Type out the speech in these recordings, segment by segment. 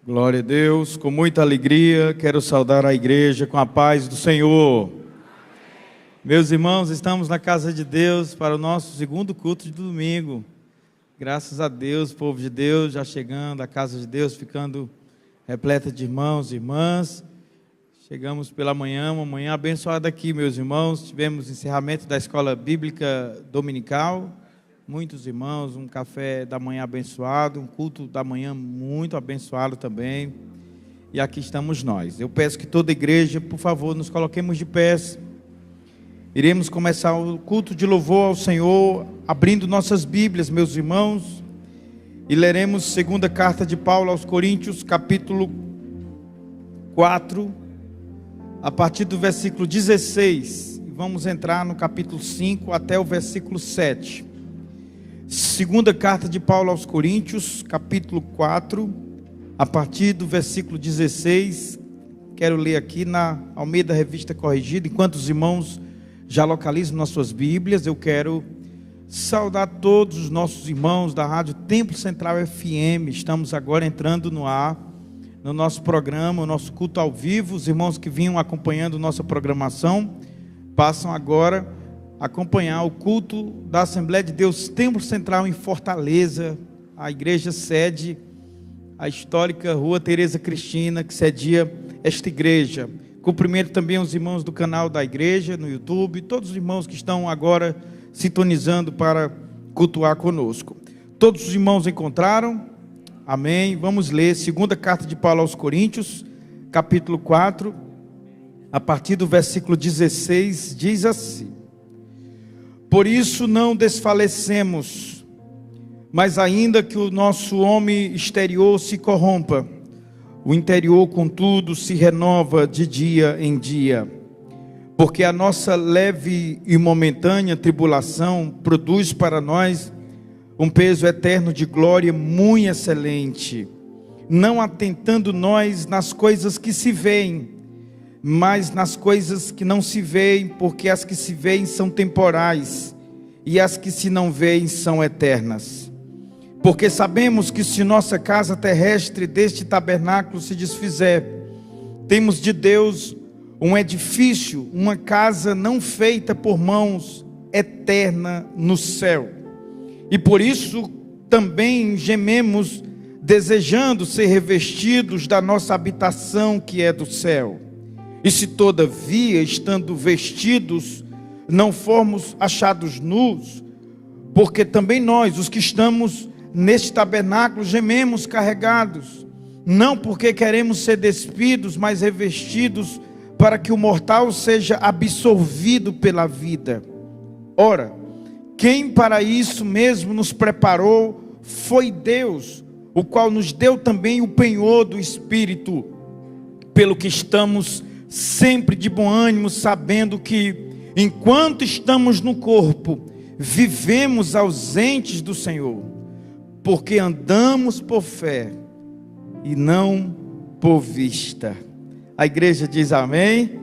Glória a Deus, com muita alegria, quero saudar a igreja com a paz do Senhor. Meus irmãos, estamos na casa de Deus para o nosso segundo culto de domingo. Graças a Deus, povo de Deus, já chegando, a casa de Deus ficando repleta de irmãos e irmãs. Chegamos pela manhã, uma manhã abençoada aqui, meus irmãos. Tivemos encerramento da escola bíblica dominical. Muitos irmãos, um café da manhã abençoado, um culto da manhã muito abençoado também. E aqui estamos nós. Eu peço que toda a igreja, por favor, nos coloquemos de pés. Iremos começar o culto de louvor ao Senhor, abrindo nossas Bíblias, meus irmãos. E leremos segunda carta de Paulo aos Coríntios, capítulo 4, a partir do versículo 16. E vamos entrar no capítulo 5 até o versículo 7. Segunda carta de Paulo aos Coríntios, capítulo 4, a partir do versículo 16, quero ler aqui na Almeida Revista Corrigida. Enquanto os irmãos já localizam nas suas Bíblias, eu quero saudar todos os nossos irmãos da Rádio Templo Central FM. Estamos agora entrando no ar, no nosso programa, o nosso culto ao vivo. Os irmãos que vinham acompanhando nossa programação, passam agora acompanhar o culto da Assembleia de Deus Templo Central em Fortaleza, a igreja sede, a histórica Rua Tereza Cristina, que cedia esta igreja. Cumprimento também os irmãos do canal da igreja no YouTube, todos os irmãos que estão agora sintonizando para cultuar conosco. Todos os irmãos encontraram? Amém. Vamos ler segunda carta de Paulo aos Coríntios, capítulo 4, a partir do versículo 16, diz assim: Por isso não desfalecemos, mas ainda que o nosso homem exterior se corrompa, o interior, contudo, se renova de dia em dia. Porque a nossa leve e momentânea tribulação produz para nós um peso eterno de glória muito excelente, não atentando nós nas coisas que se veem, mas nas coisas que não se veem, porque as que se veem são temporais, e as que se não veem são eternas. Porque sabemos que se nossa casa terrestre deste tabernáculo se desfizer, temos de Deus um edifício, uma casa não feita por mãos, eterna no céu. E por isso também gememos, desejando ser revestidos da nossa habitação que é do céu. E se todavia, estando vestidos, não formos achados nus, porque também nós, os que estamos neste tabernáculo, gememos carregados, não porque queremos ser despidos, mas revestidos, para que o mortal seja absorvido pela vida. Ora, quem para isso mesmo nos preparou foi Deus, o qual nos deu também o penhor do Espírito, pelo que estamos sempre de bom ânimo, sabendo que, enquanto estamos no corpo, vivemos ausentes do Senhor, porque andamos por fé e não por vista. A igreja diz amém.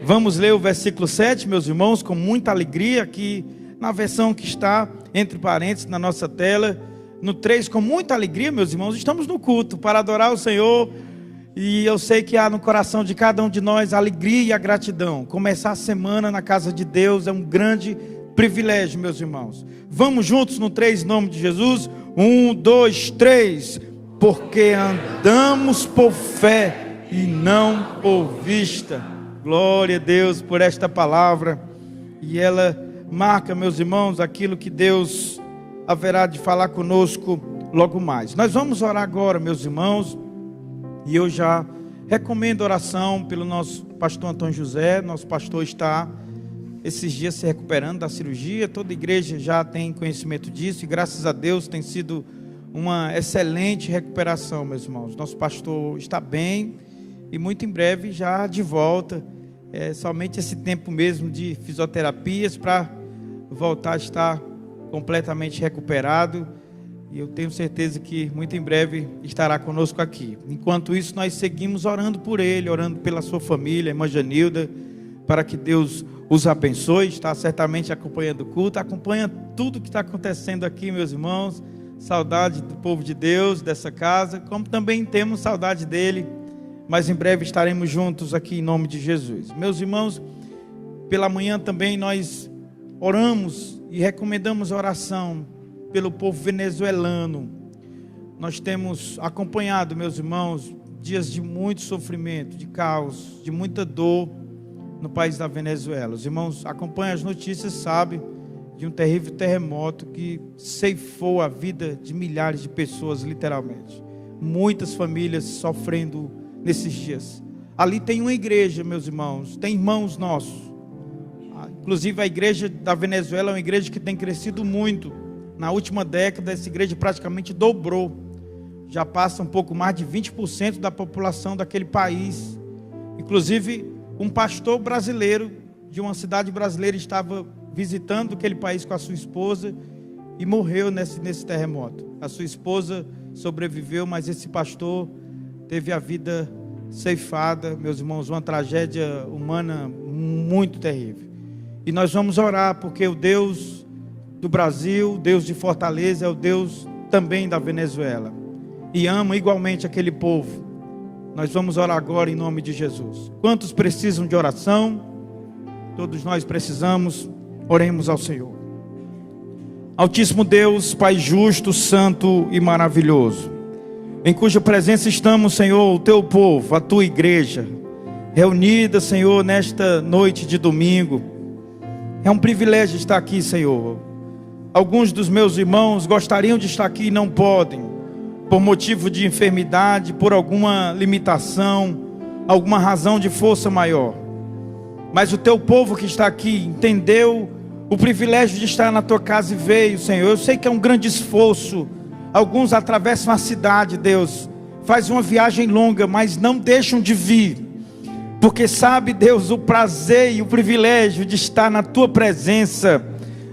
Vamos ler o versículo 7, meus irmãos, com muita alegria, aqui na versão que está entre parênteses na nossa tela. No 3, com muita alegria, meus irmãos, estamos no culto para adorar o Senhor. E eu sei que há no coração de cada um de nós a alegria e a gratidão. Começar a semana na casa de Deus é um grande privilégio, meus irmãos. Vamos juntos no 3, em nome de Jesus. 1, 2, 3. Porque andamos por fé e não por vista. Glória a Deus por esta palavra. E ela marca, meus irmãos, aquilo que Deus haverá de falar conosco logo mais. Nós vamos orar agora, meus irmãos. E eu já recomendo oração pelo nosso pastor Antônio José. Nosso pastor está esses dias se recuperando da cirurgia. Toda a igreja já tem conhecimento disso. E graças a Deus tem sido uma excelente recuperação, meus irmãos. Nosso pastor está bem e muito em breve já de volta. É somente esse tempo mesmo de fisioterapias para voltar a estar completamente recuperado. E eu tenho certeza que muito em breve estará conosco aqui. Enquanto isso, nós seguimos orando por ele, orando pela sua família, irmã Janilda, para que Deus os abençoe. Está certamente acompanhando o culto, acompanha tudo que está acontecendo aqui, meus irmãos. saudade do povo de Deus, dessa casa, como também temos saudade dele, mas em breve estaremos juntos aqui em nome de Jesus. Meus irmãos, pela manhã também nós oramos e recomendamos a oração pelo povo venezuelano. Nós temos acompanhado, meus irmãos, dias de muito sofrimento, de caos, de muita dor no país da Venezuela. Os irmãos acompanham as notícias, sabem de um terrível terremoto que ceifou a vida de milhares de pessoas, literalmente. Muitas famílias sofrendo nesses dias. Ali tem uma igreja, meus irmãos, tem irmãos nossos. Inclusive a igreja da Venezuela é uma igreja que tem crescido muito. Na última década, essa igreja praticamente dobrou. Já passa um pouco mais de 20% da população daquele país. Inclusive, um pastor brasileiro, de uma cidade brasileira, estava visitando aquele país com a sua esposa e morreu nesse terremoto. A sua esposa sobreviveu, mas esse pastor teve a vida ceifada, meus irmãos, uma tragédia humana muito terrível. E nós vamos orar, porque o Deus do Brasil, Deus de Fortaleza, é o Deus também da Venezuela, e ama igualmente aquele povo. Nós vamos orar agora em nome de Jesus. Quantos precisam de oração? Todos nós precisamos. Oremos ao Senhor. Altíssimo Deus, Pai justo, santo e maravilhoso, em cuja presença estamos, Senhor, o teu povo, a tua igreja, reunida, Senhor, nesta noite de domingo. É um privilégio estar aqui, Senhor. Alguns dos meus irmãos gostariam de estar aqui e não podem, por motivo de enfermidade, por alguma limitação, alguma razão de força maior. Mas o teu povo que está aqui entendeu o privilégio de estar na tua casa e veio, Senhor. Eu sei que é um grande esforço. Alguns atravessam a cidade, Deus, faz uma viagem longa, mas não deixam de vir, porque sabe, Deus, o prazer e o privilégio de estar na tua presença.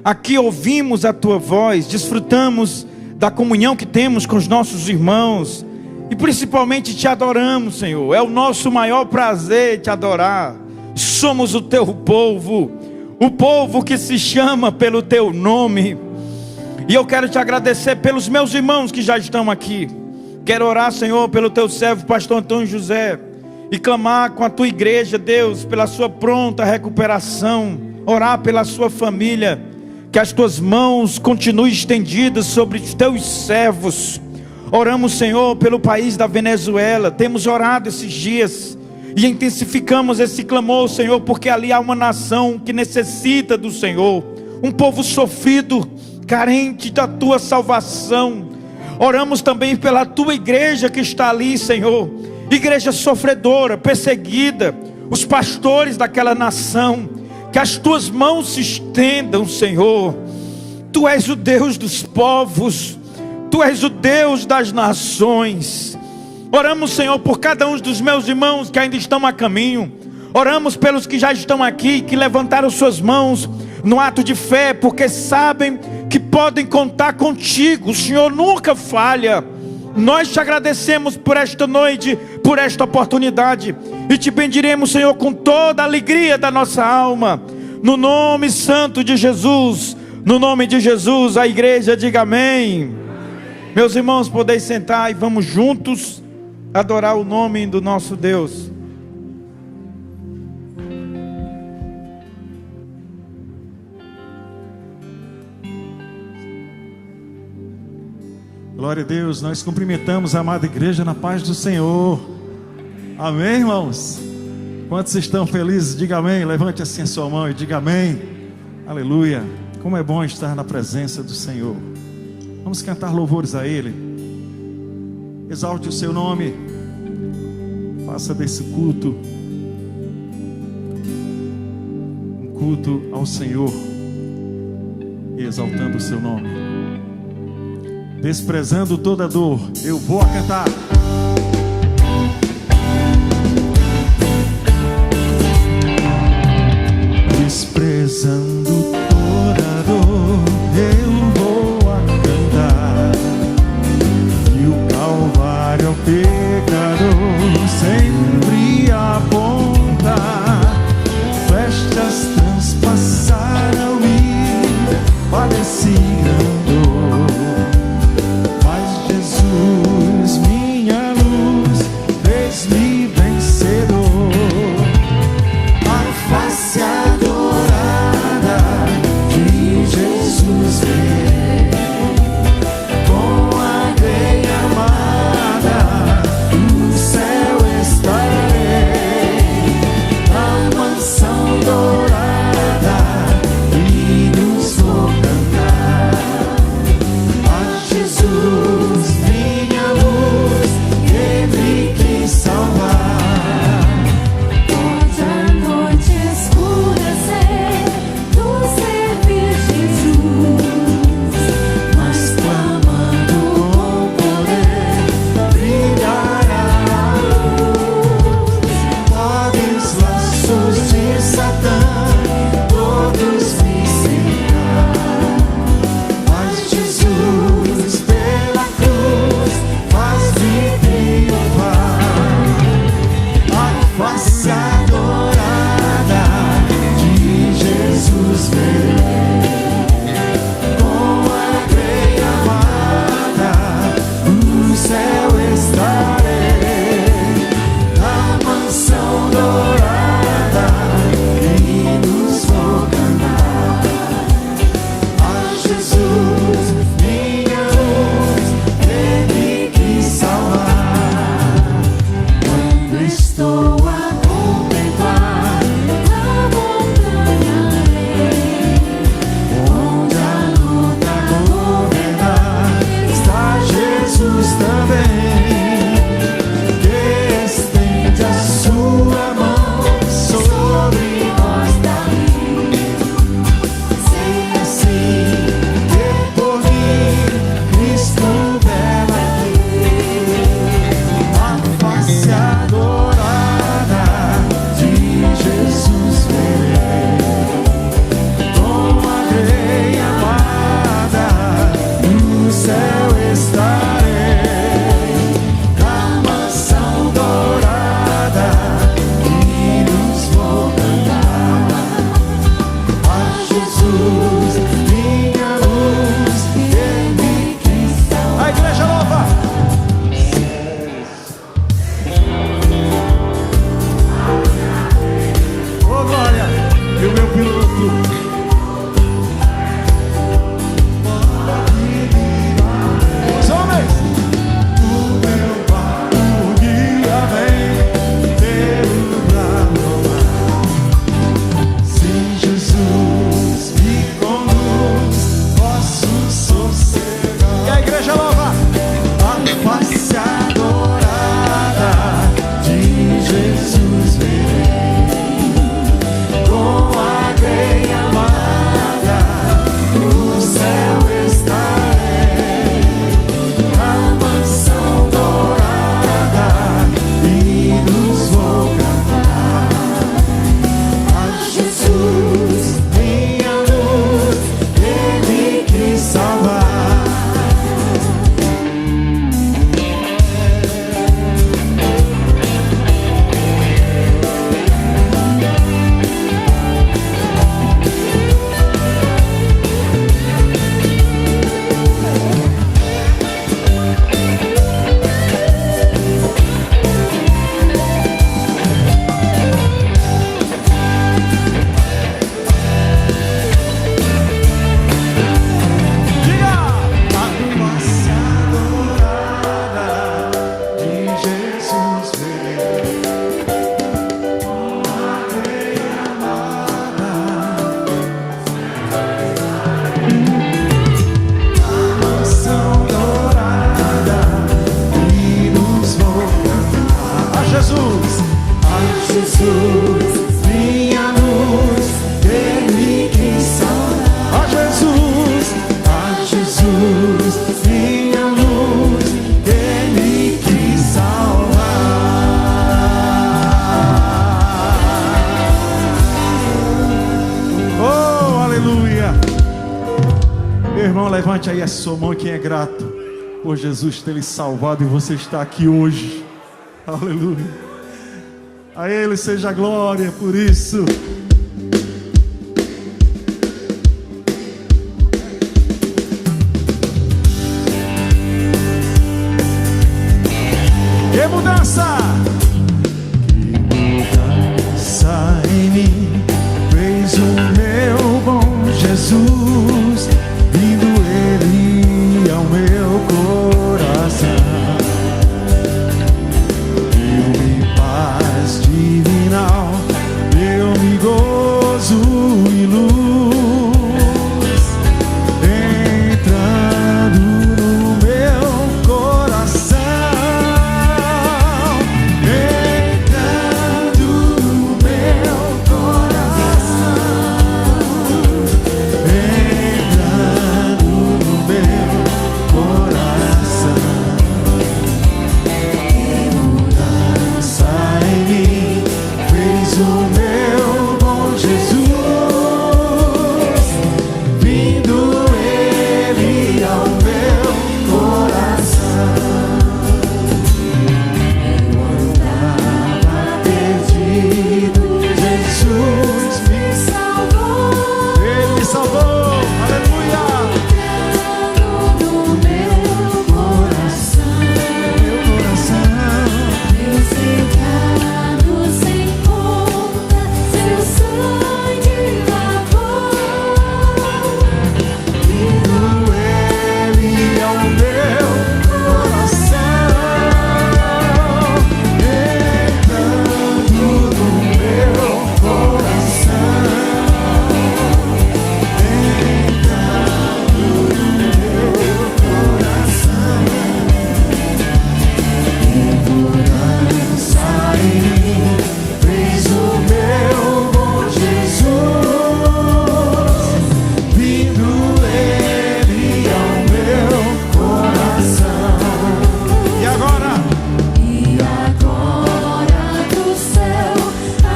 Aqui ouvimos a tua voz, desfrutamos da comunhão que temos com os nossos irmãos, e principalmente te adoramos, Senhor. É o nosso maior prazer te adorar. Somos o teu povo, o povo que se chama pelo teu nome. E eu quero te agradecer pelos meus irmãos que já estão aqui. Quero orar, Senhor, pelo teu servo, pastor Antônio José, e clamar com a tua igreja, Deus, pela sua pronta recuperação. Orar pela sua família, que as tuas mãos continuem estendidas sobre os teus servos. Oramos, Senhor, pelo país da Venezuela. Temos orado esses dias e intensificamos esse clamor, Senhor, porque ali há uma nação que necessita do Senhor, um povo sofrido, carente da tua salvação. Oramos também pela tua igreja que está ali, Senhor, igreja sofredora, perseguida, os pastores daquela nação. Que as tuas mãos se estendam, Senhor. Tu és o Deus dos povos, tu és o Deus das nações. Oramos, Senhor, por cada um dos meus irmãos que ainda estão a caminho. Oramos pelos que já estão aqui, que levantaram suas mãos no ato de fé, porque sabem que podem contar contigo. O Senhor nunca falha. Nós te agradecemos por esta noite, por esta oportunidade, e te bendiremos, Senhor, com toda a alegria da nossa alma, no nome santo de Jesus. No nome de Jesus, a igreja diga amém. Amém. Meus irmãos, podeis sentar e vamos juntos adorar o nome do nosso Deus. Glória a Deus, nós cumprimentamos a amada igreja na paz do Senhor. Amém, irmãos? Quantos estão felizes? Diga amém, levante assim a sua mão e diga amém. Aleluia, como é bom estar na presença do Senhor. Vamos cantar louvores a Ele. Exalte o seu nome. Faça desse culto um culto ao Senhor, exaltando o seu nome. Desprezando toda dor, eu vou cantar. Desprezando toda dor, eu vou cantar. E o Calvário ao pecador sempre aponta. Flechas transpassaram e padeci grande dor. Irmão, levante aí a sua mão, quem é grato por Jesus ter lhe salvado e você está aqui hoje. Aleluia. A Ele seja a glória por isso. Que mudança! Que mudança em mim fez o meu bom Jesus, vindo Ele ao meu coração. Deu-me paz divinal, deu-me gozo e luz, entrando no meu coração, entrando no meu coração, entrando no meu coração. Que mudança em mim fez o meu bom Jesus, vindo Ele ao meu coração. Eu andava perdido, Jesus me salvou. Ele me salvou, aleluia. No meu coração, meu coração. Meus pecados sem conta, seu sangue lavou. Vindo Ele ao meu coração, entrando no meu coração, entrando no meu coração. Que mudança em mim fez o meu bom Jesus, vindo Ele ao meu coração. E agora Do céu,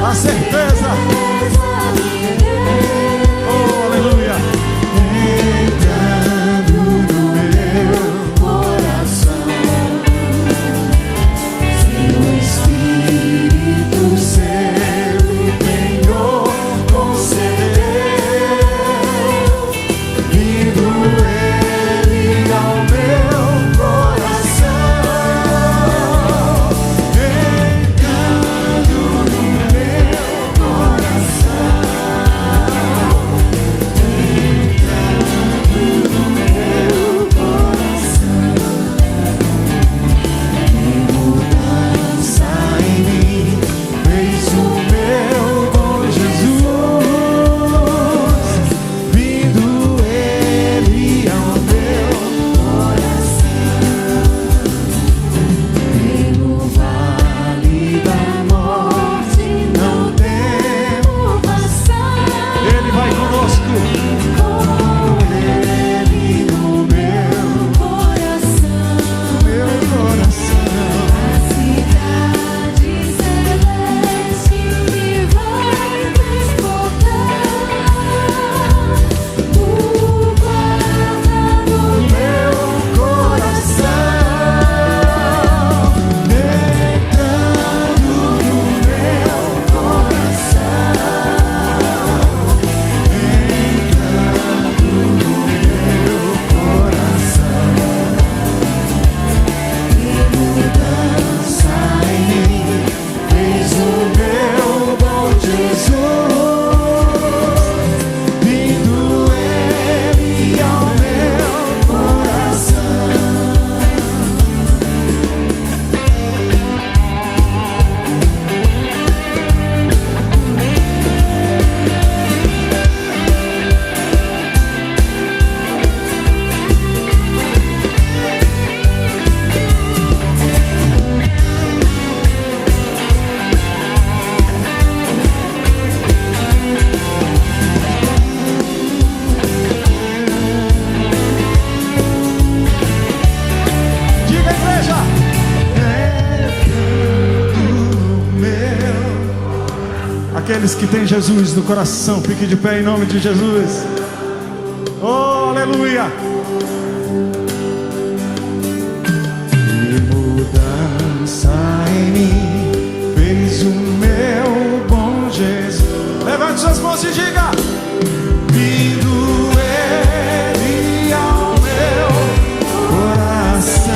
a certeza, me deu. oh aleluia, entrando no meu Coração, seu Espírito Ele penhou, concedeu, vindo Ele ao meu coração, entrando no meu coração, entrando no meu coração. Que mudança em mim fez o meu bom Jesus, vindo Ele ao meu coração. pelo vale da morte, não temo passar. Ele vai conosco, Com Ele no meu coração, coração. a cidade celeste me vai transportar. O guarda do Meu coração, entrando no meu coração, entrando no meu coração. Que mudança em mim fez o meu bom Jesus, vindo Ele ao meu coração. Diga, igreja! Aqueles que têm Jesus no coração, fique de pé em nome de Jesus. Oh, aleluia! aleluia. Que mudança em mim fez o meu bom Jesus. Levante suas mãos e diga: vindo ele ao meu coração.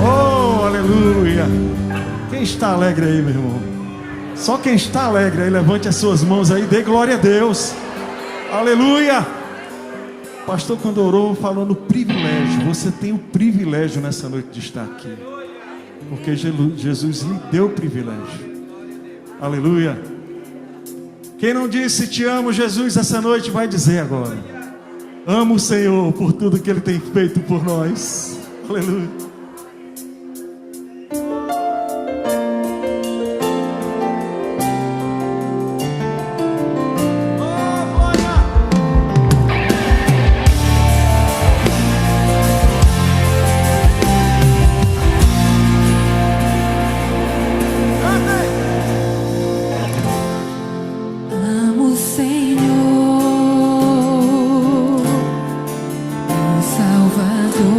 Oh, aleluia. Quem está alegre aí, meu irmão? Só quem está alegre aí, levante as suas mãos aí, dê glória a Deus. Aleluia. O pastor, quando orou, falou no privilégio. Você tem o privilégio nessa noite de estar aqui, porque Jesus lhe deu o privilégio. Aleluia. Quem não disse te amo, Jesus, essa noite vai dizer agora: amo o Senhor por tudo que Ele tem feito por nós. Aleluia. Amo o Senhor, meu Salvador.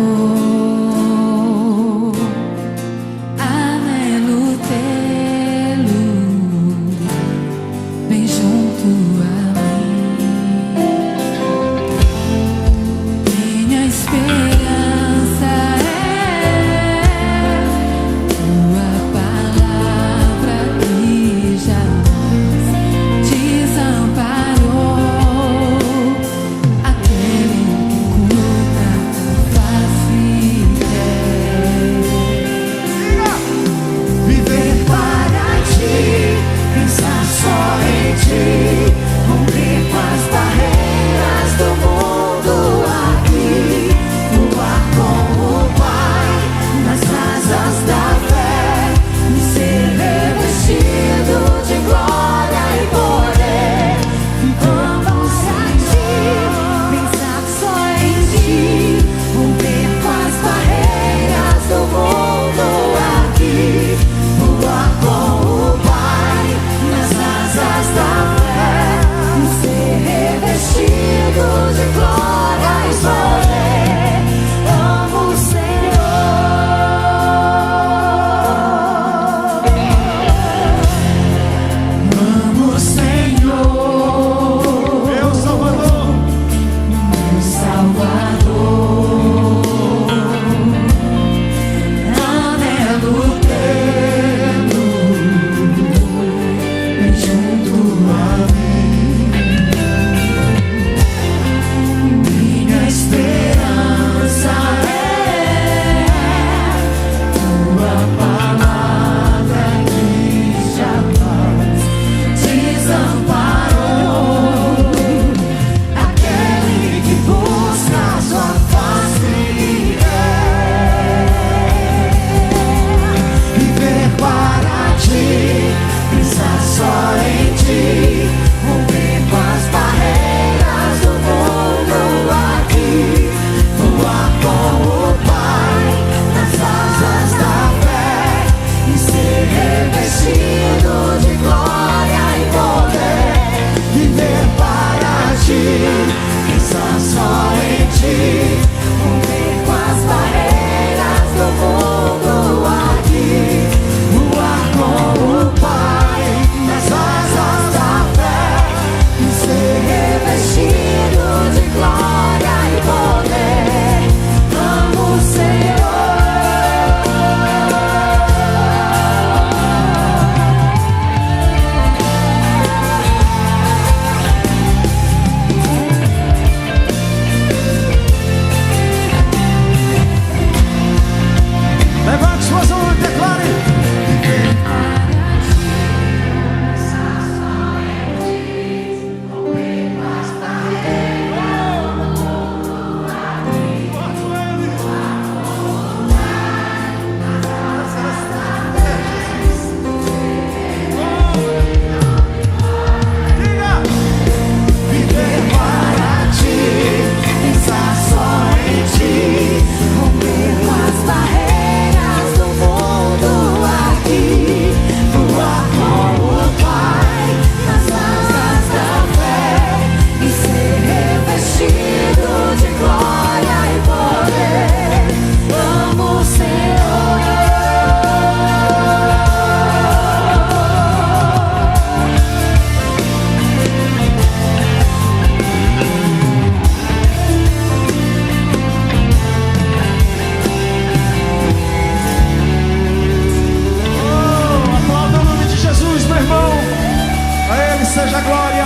seja glória.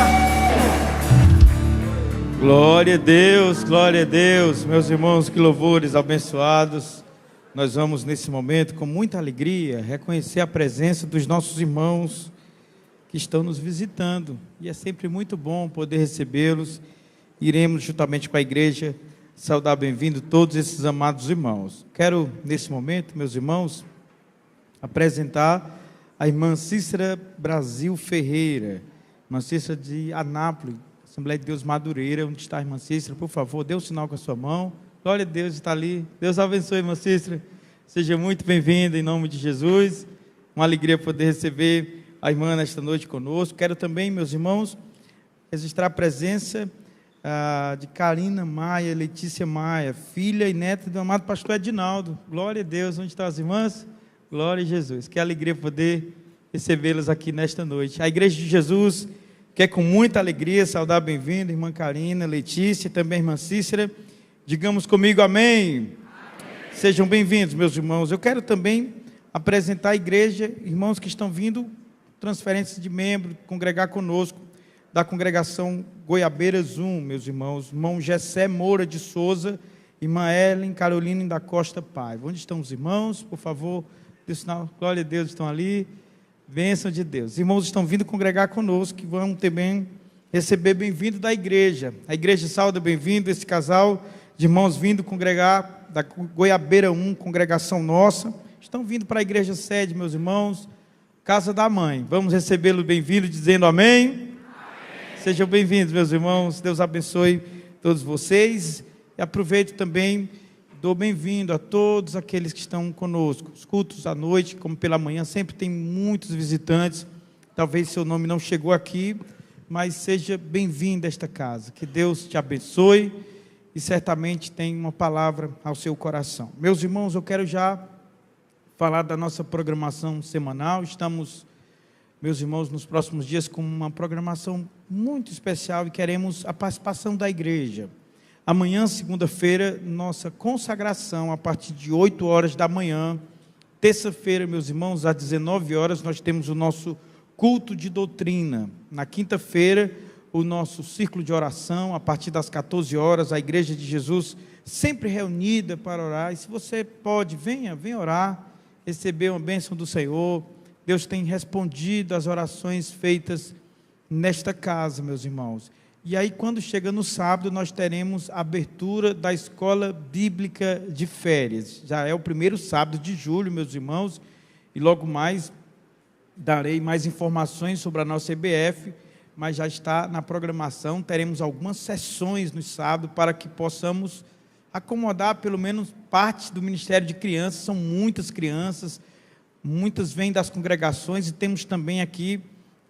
Glória a Deus, meus irmãos, que louvores abençoados. Nós vamos nesse momento, com muita alegria, reconhecer a presença dos nossos irmãos que estão nos visitando. E é sempre muito bom poder recebê-los. Iremos, juntamente com a igreja, saudar bem-vindo todos esses amados irmãos. Quero, nesse momento, meus irmãos, apresentar a irmã Cícera Brasil Ferreira, irmã Cícera de Anápolis, Assembleia de Deus Madureira. Onde está a irmã Cícera? Por favor, dê um sinal com a sua mão. Glória a Deus, está ali. Deus abençoe, irmã Cícera. Seja muito bem-vinda em nome de Jesus. Uma alegria poder receber a irmã nesta noite conosco. Quero também, meus irmãos, registrar a presença de Karina Maia, Letícia Maia, filha e neta do amado pastor Edinaldo. Glória a Deus. Onde estão as irmãs? Glória a Jesus. Que alegria poder recebê-las aqui nesta noite. A Igreja de Jesus quer com muita alegria saudar bem-vinda, irmã Karina, Letícia e também a irmã Cícera. Digamos comigo, amém. Amém. Sejam bem-vindos, meus irmãos. Eu quero também apresentar a igreja, irmãos que estão vindo, transferência de membro, congregar conosco, da congregação Goiabeiras 1, meus irmãos. Irmão Gessé Moura de Souza, irmã Ellen Carolina da Costa Paiva. Onde estão os irmãos? Por favor, dê sinal. Glória a Deus, estão ali. Bênção de Deus. Os irmãos estão vindo congregar conosco, que vão também receber bem-vindo da igreja. A igreja sauda bem-vindo esse casal de irmãos vindo congregar da Goiabeira 1, congregação nossa. Estão vindo para a igreja sede, meus irmãos, casa da mãe. Vamos recebê-lo bem-vindo, dizendo amém. Amém. Sejam bem-vindos, meus irmãos. Deus abençoe todos vocês. E aproveito também, dou bem-vindo a todos aqueles que estão conosco. Os cultos à noite, como pela manhã, sempre tem muitos visitantes. Talvez seu nome não chegou aqui, mas seja bem-vindo a esta casa. Que Deus te abençoe e certamente tem uma palavra ao seu coração. Meus irmãos, eu quero já falar da nossa programação semanal. Estamos, meus irmãos, nos próximos dias com uma programação muito especial e queremos a participação da igreja. Amanhã, segunda-feira, nossa consagração a partir de 8 horas da manhã. Terça-feira, meus irmãos, às 19 horas, nós temos o nosso culto de doutrina. Na quinta-feira, o nosso círculo de oração, a partir das 14 horas, a Igreja de Jesus sempre reunida para orar. E se você pode, venha orar, receber uma bênção do Senhor. Deus tem respondido às orações feitas nesta casa, meus irmãos. E aí, quando chega no sábado, nós teremos a abertura da Escola Bíblica de Férias. Já é o primeiro sábado de julho, meus irmãos, e logo mais darei mais informações sobre a nossa EBF, mas já está na programação. Teremos algumas sessões no sábado para que possamos acomodar pelo menos parte do Ministério de Crianças. São muitas crianças, muitas vêm das congregações e temos também aqui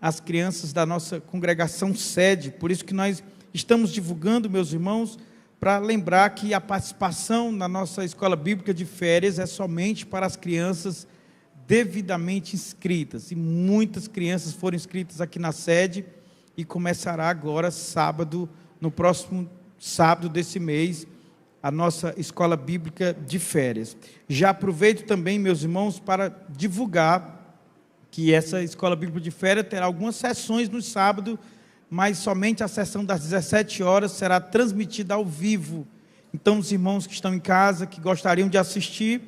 as crianças da nossa congregação sede. Por isso que nós estamos divulgando, meus irmãos, para lembrar que a participação na nossa escola bíblica de férias é somente para as crianças devidamente inscritas. E muitas crianças foram inscritas aqui na sede e começará agora sábado, no próximo sábado desse mês, a nossa escola bíblica de férias. Já aproveito também, meus irmãos, para divulgar que essa escola bíblica de férias terá algumas sessões no sábado, mas somente a sessão das 17 horas será transmitida ao vivo. Então, os irmãos que estão em casa, que gostariam de assistir,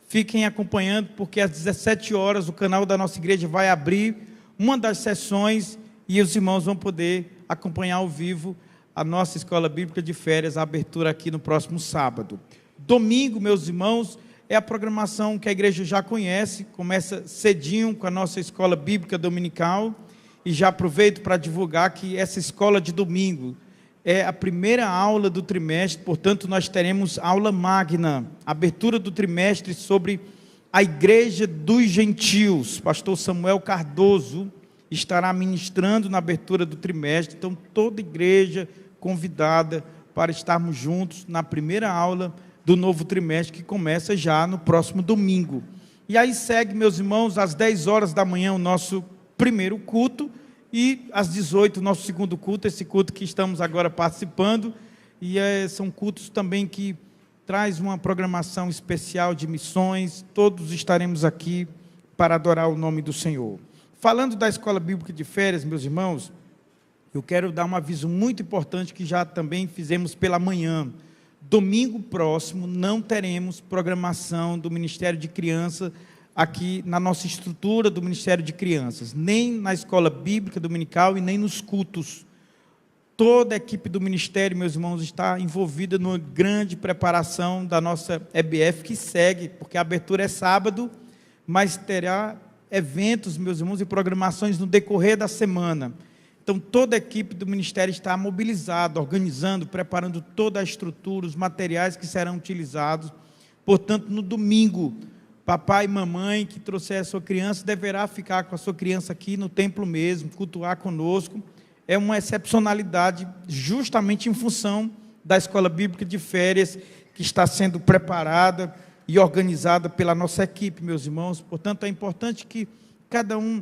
fiquem acompanhando, porque às 17 horas o canal da nossa igreja vai abrir uma das sessões e os irmãos vão poder acompanhar ao vivo a nossa escola bíblica de férias, a abertura aqui no próximo sábado. Domingo, meus irmãos, é a programação que a igreja já conhece, começa cedinho com a nossa escola bíblica dominical, e já aproveito para divulgar que essa escola de domingo é a primeira aula do trimestre, portanto nós teremos aula magna, abertura do trimestre sobre a igreja dos gentios. Pastor Samuel Cardoso estará ministrando na abertura do trimestre, então toda igreja convidada para estarmos juntos na primeira aula do novo trimestre, que começa já no próximo domingo. E aí segue, meus irmãos, às 10 horas da manhã o nosso primeiro culto, e às 18 o nosso segundo culto, esse culto que estamos agora participando, e são cultos também que traz uma programação especial de missões. Todos estaremos aqui para adorar o nome do Senhor. Falando da Escola Bíblica de Férias, meus irmãos, eu quero dar um aviso muito importante que já também fizemos pela manhã. Domingo próximo não teremos programação do Ministério de Criança aqui na nossa estrutura do Ministério de Crianças, nem na Escola Bíblica Dominical e nem nos cultos. Toda a equipe do Ministério, meus irmãos, está envolvida numa grande preparação da nossa EBF que segue, porque a abertura é sábado, mas terá eventos, meus irmãos, e programações no decorrer da semana. Então, toda a equipe do Ministério está mobilizada, organizando, preparando toda a estrutura, os materiais que serão utilizados. Portanto, no domingo, papai e mamãe que trouxer a sua criança, deverá ficar com a sua criança aqui no templo mesmo, cultuar conosco. É uma excepcionalidade justamente em função da Escola Bíblica de Férias, que está sendo preparada e organizada pela nossa equipe, meus irmãos. Portanto, é importante que cada um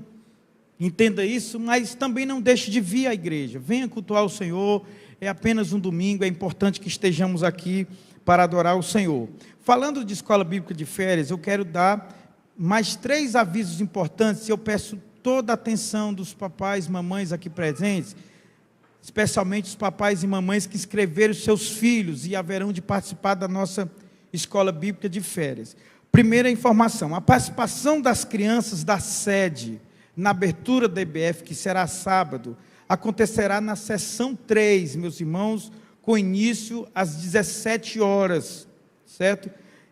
entenda isso, mas também não deixe de vir à igreja. Venha cultuar o Senhor, é apenas um domingo, é importante que estejamos aqui para adorar o Senhor. Falando de Escola Bíblica de Férias, eu quero dar mais 3 avisos importantes, e eu peço toda a atenção dos papais e mamães aqui presentes, especialmente os papais e mamães que inscreveram seus filhos e haverão de participar da nossa Escola Bíblica de Férias. Primeira informação, a participação das crianças da sede na abertura da EBF, que será sábado, acontecerá na sessão 3, meus irmãos, com início às 17 horas, certo?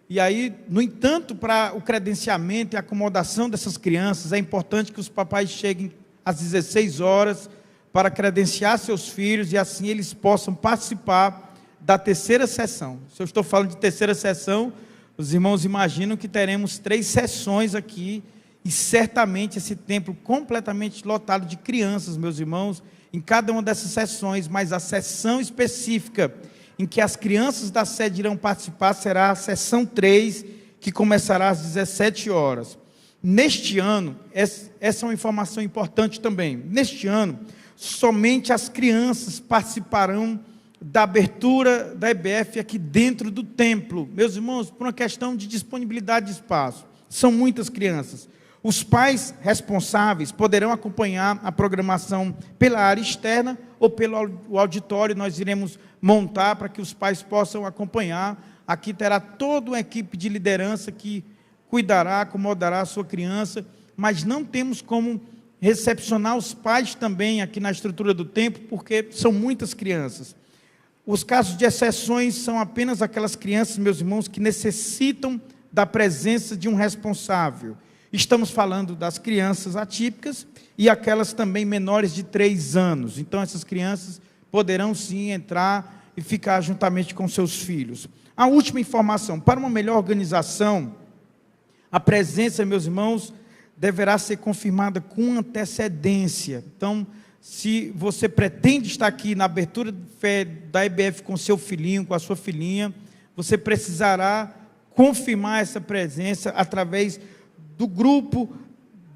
E aí, no entanto, para o credenciamento e acomodação dessas crianças, é importante que os papais cheguem às 16 horas para credenciar seus filhos e assim eles possam participar da terceira sessão. Se eu estou falando de terceira sessão, os irmãos imaginam que teremos 3 sessões aqui, e certamente esse templo completamente lotado de crianças, meus irmãos, em cada uma dessas sessões, mas a sessão específica em que as crianças da sede irão participar será a sessão 3, que começará às 17 horas. Neste ano, essa é uma informação importante também, neste ano, somente as crianças participarão da abertura da EBF aqui dentro do templo. Meus irmãos, por uma questão de disponibilidade de espaço, são muitas crianças. Os pais responsáveis poderão acompanhar a programação pela área externa ou pelo auditório. Nós iremos montar para que os pais possam acompanhar. Aqui terá toda uma equipe de liderança que cuidará, acomodará a sua criança, mas não temos como recepcionar os pais também aqui na estrutura do templo, porque são muitas crianças. Os casos de exceções são apenas aquelas crianças, meus irmãos, que necessitam da presença de um responsável. Estamos falando das crianças atípicas e aquelas também menores de 3 anos. Então, essas crianças poderão sim entrar e ficar juntamente com seus filhos. A última informação, para uma melhor organização, a presença, meus irmãos, deverá ser confirmada com antecedência. Então, se você pretende estar aqui na abertura da EBF com seu filhinho, com a sua filhinha, você precisará confirmar essa presença através do grupo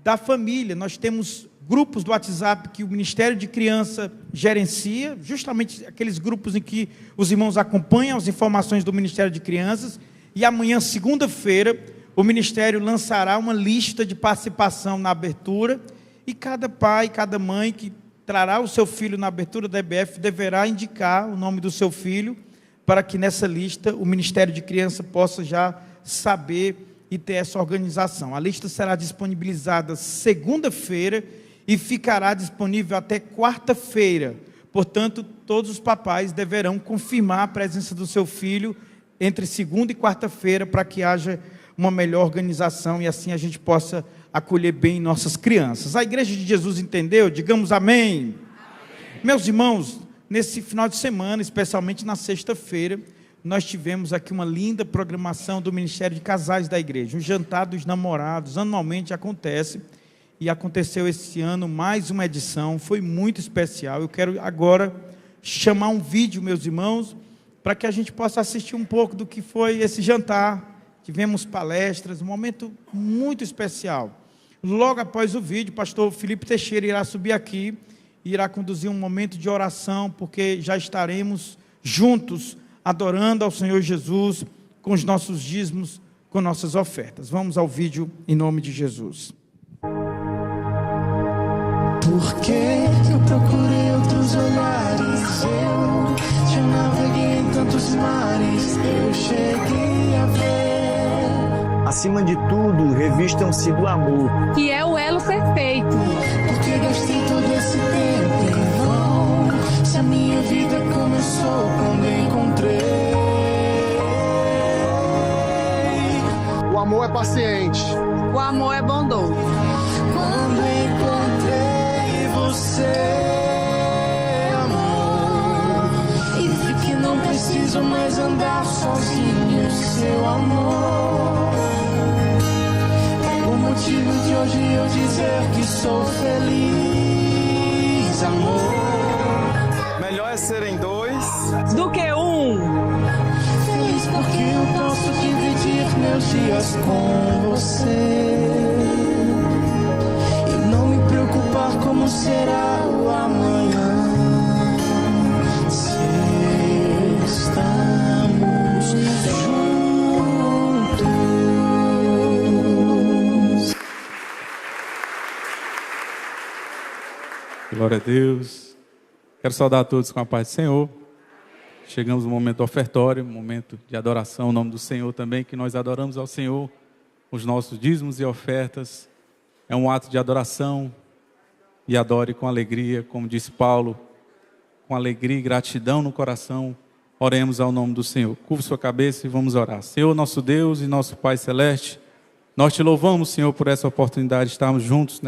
da família. Nós temos grupos do WhatsApp que o Ministério de Criança gerencia, justamente aqueles grupos em que os irmãos acompanham as informações do Ministério de Crianças, e amanhã, segunda-feira, o Ministério lançará uma lista de participação na abertura, e cada pai, cada mãe que trará o seu filho na abertura da EBF deverá indicar o nome do seu filho, para que nessa lista o Ministério de Criança possa já saber e ter essa organização. A lista será disponibilizada segunda-feira e ficará disponível até quarta-feira. Portanto, todos os papais deverão confirmar a presença do seu filho entre segunda e quarta-feira para que haja uma melhor organização e assim a gente possa acolher bem nossas crianças. A Igreja de Jesus entendeu? Digamos amém. Amém. Meus irmãos, nesse final de semana, especialmente na sexta-feira, nós tivemos aqui uma linda programação do Ministério de Casais da igreja, o Jantar dos Namorados. Anualmente acontece, e aconteceu esse ano mais uma edição, foi muito especial. Eu quero agora chamar um vídeo, meus irmãos, para que a gente possa assistir um pouco do que foi esse jantar. Tivemos palestras, um momento muito especial. Logo após o vídeo, o pastor Felipe Teixeira irá subir aqui e irá conduzir um momento de oração, porque já estaremos juntos adorando ao Senhor Jesus com os nossos dízimos, com nossas ofertas. Vamos ao vídeo em nome de Jesus. Porque eu procurei outros olhares, eu já naveguei em tantos mares, eu cheguei a ver. Acima de tudo, revistam-se do amor. que é o elo perfeito. Porque gastei todo esse tempo em vão, se a minha vida começou quando encontrei. O amor é paciente. O amor é bondoso. Quando encontrei você, amor, e vi que não preciso mais andar sozinho, seu amor é o motivo de hoje eu dizer que sou feliz, amor. Melhor é serem dois. Do que Feliz porque eu posso dividir meus dias com você e não me preocupar como será o amanhã. Se estamos juntos. Glória a Deus. Quero saudar a todos com a paz do Senhor. Chegamos no momento ofertório, momento de adoração ao nome do Senhor também, que nós adoramos ao Senhor, os nossos dízimos e ofertas. É um ato de adoração e adore com alegria, como disse Paulo, com alegria e gratidão no coração. Oremos ao nome do Senhor. Curva sua cabeça e vamos orar. Senhor, nosso Deus e nosso Pai Celeste, nós te louvamos, Senhor, por essa oportunidade de estarmos juntos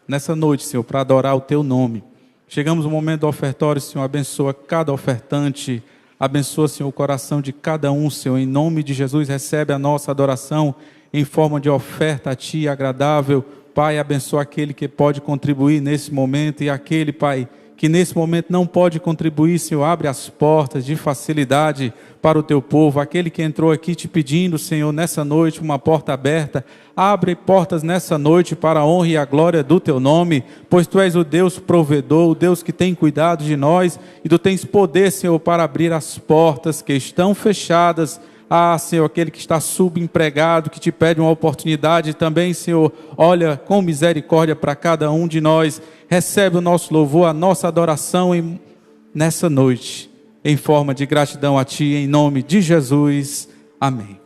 nessa noite, Senhor, para adorar o teu nome. Chegamos no momento do ofertório, Senhor, abençoa cada ofertante, abençoa, Senhor, o coração de cada um, Senhor, em nome de Jesus, recebe a nossa adoração em forma de oferta a Ti, agradável. Pai, abençoa aquele que pode contribuir nesse momento e aquele, Pai, que nesse momento não pode contribuir, Senhor, abre as portas de facilidade para o Teu povo. Aquele que entrou aqui te pedindo, Senhor, nessa noite, uma porta aberta, abre portas nessa noite para a honra e a glória do Teu nome, pois Tu és o Deus provedor, o Deus que tem cuidado de nós, e Tu tens poder, Senhor, para abrir as portas que estão fechadas. Ah, Senhor, aquele que está subempregado, que te pede uma oportunidade também, Senhor, olha com misericórdia para cada um de nós, recebe o nosso louvor, a nossa adoração nessa noite, em forma de gratidão a Ti, em nome de Jesus, amém.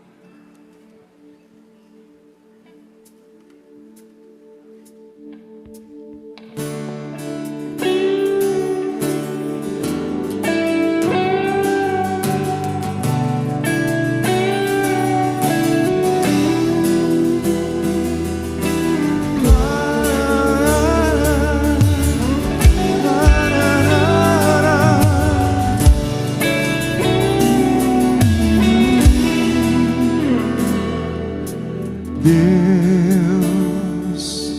Deus,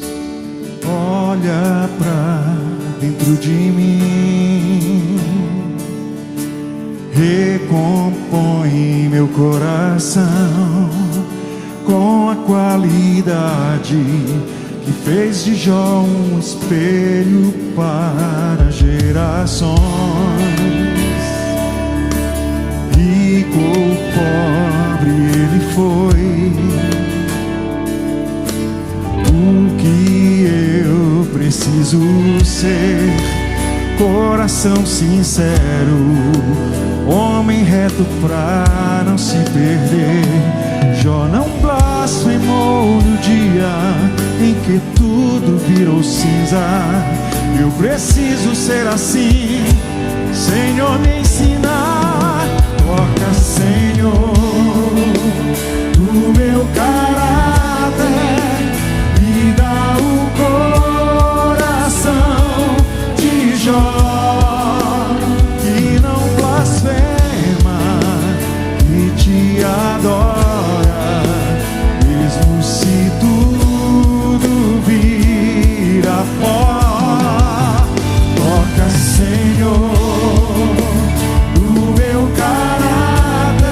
olha pra dentro de mim, recompõe meu coração com a qualidade que fez de Jó um espelho para gerações. Rico ou pobre ele foi, o que eu preciso ser: coração sincero, homem reto pra não se perder. Jó não blasfemou no dia em que tudo virou cinza. Eu preciso ser assim, Senhor, me ensina. Toca, Senhor, no meu caráter, me dá o coração de Jó, que não blasfema, que te adora, mesmo se tudo vira pó. Toca, Senhor, no meu caráter,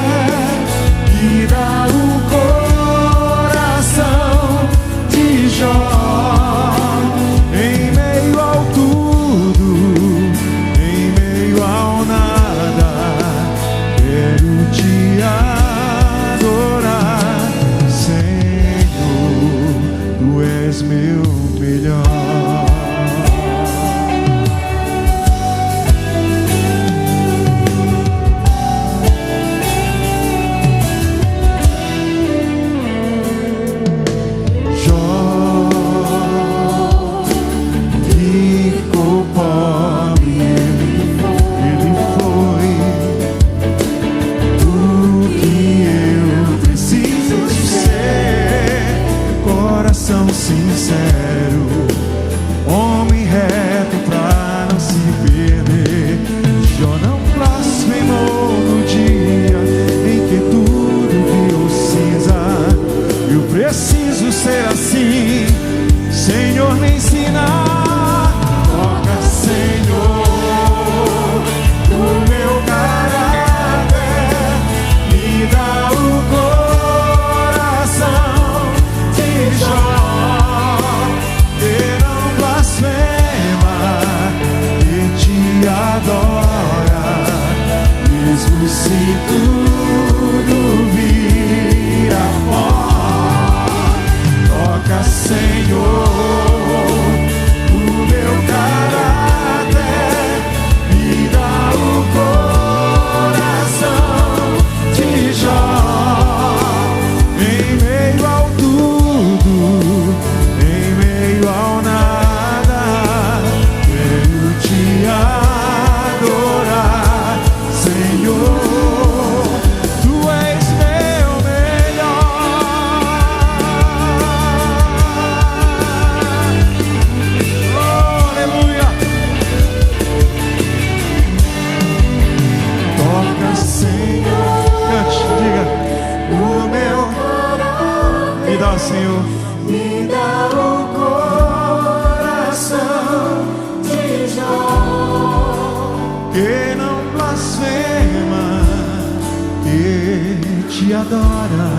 te adora,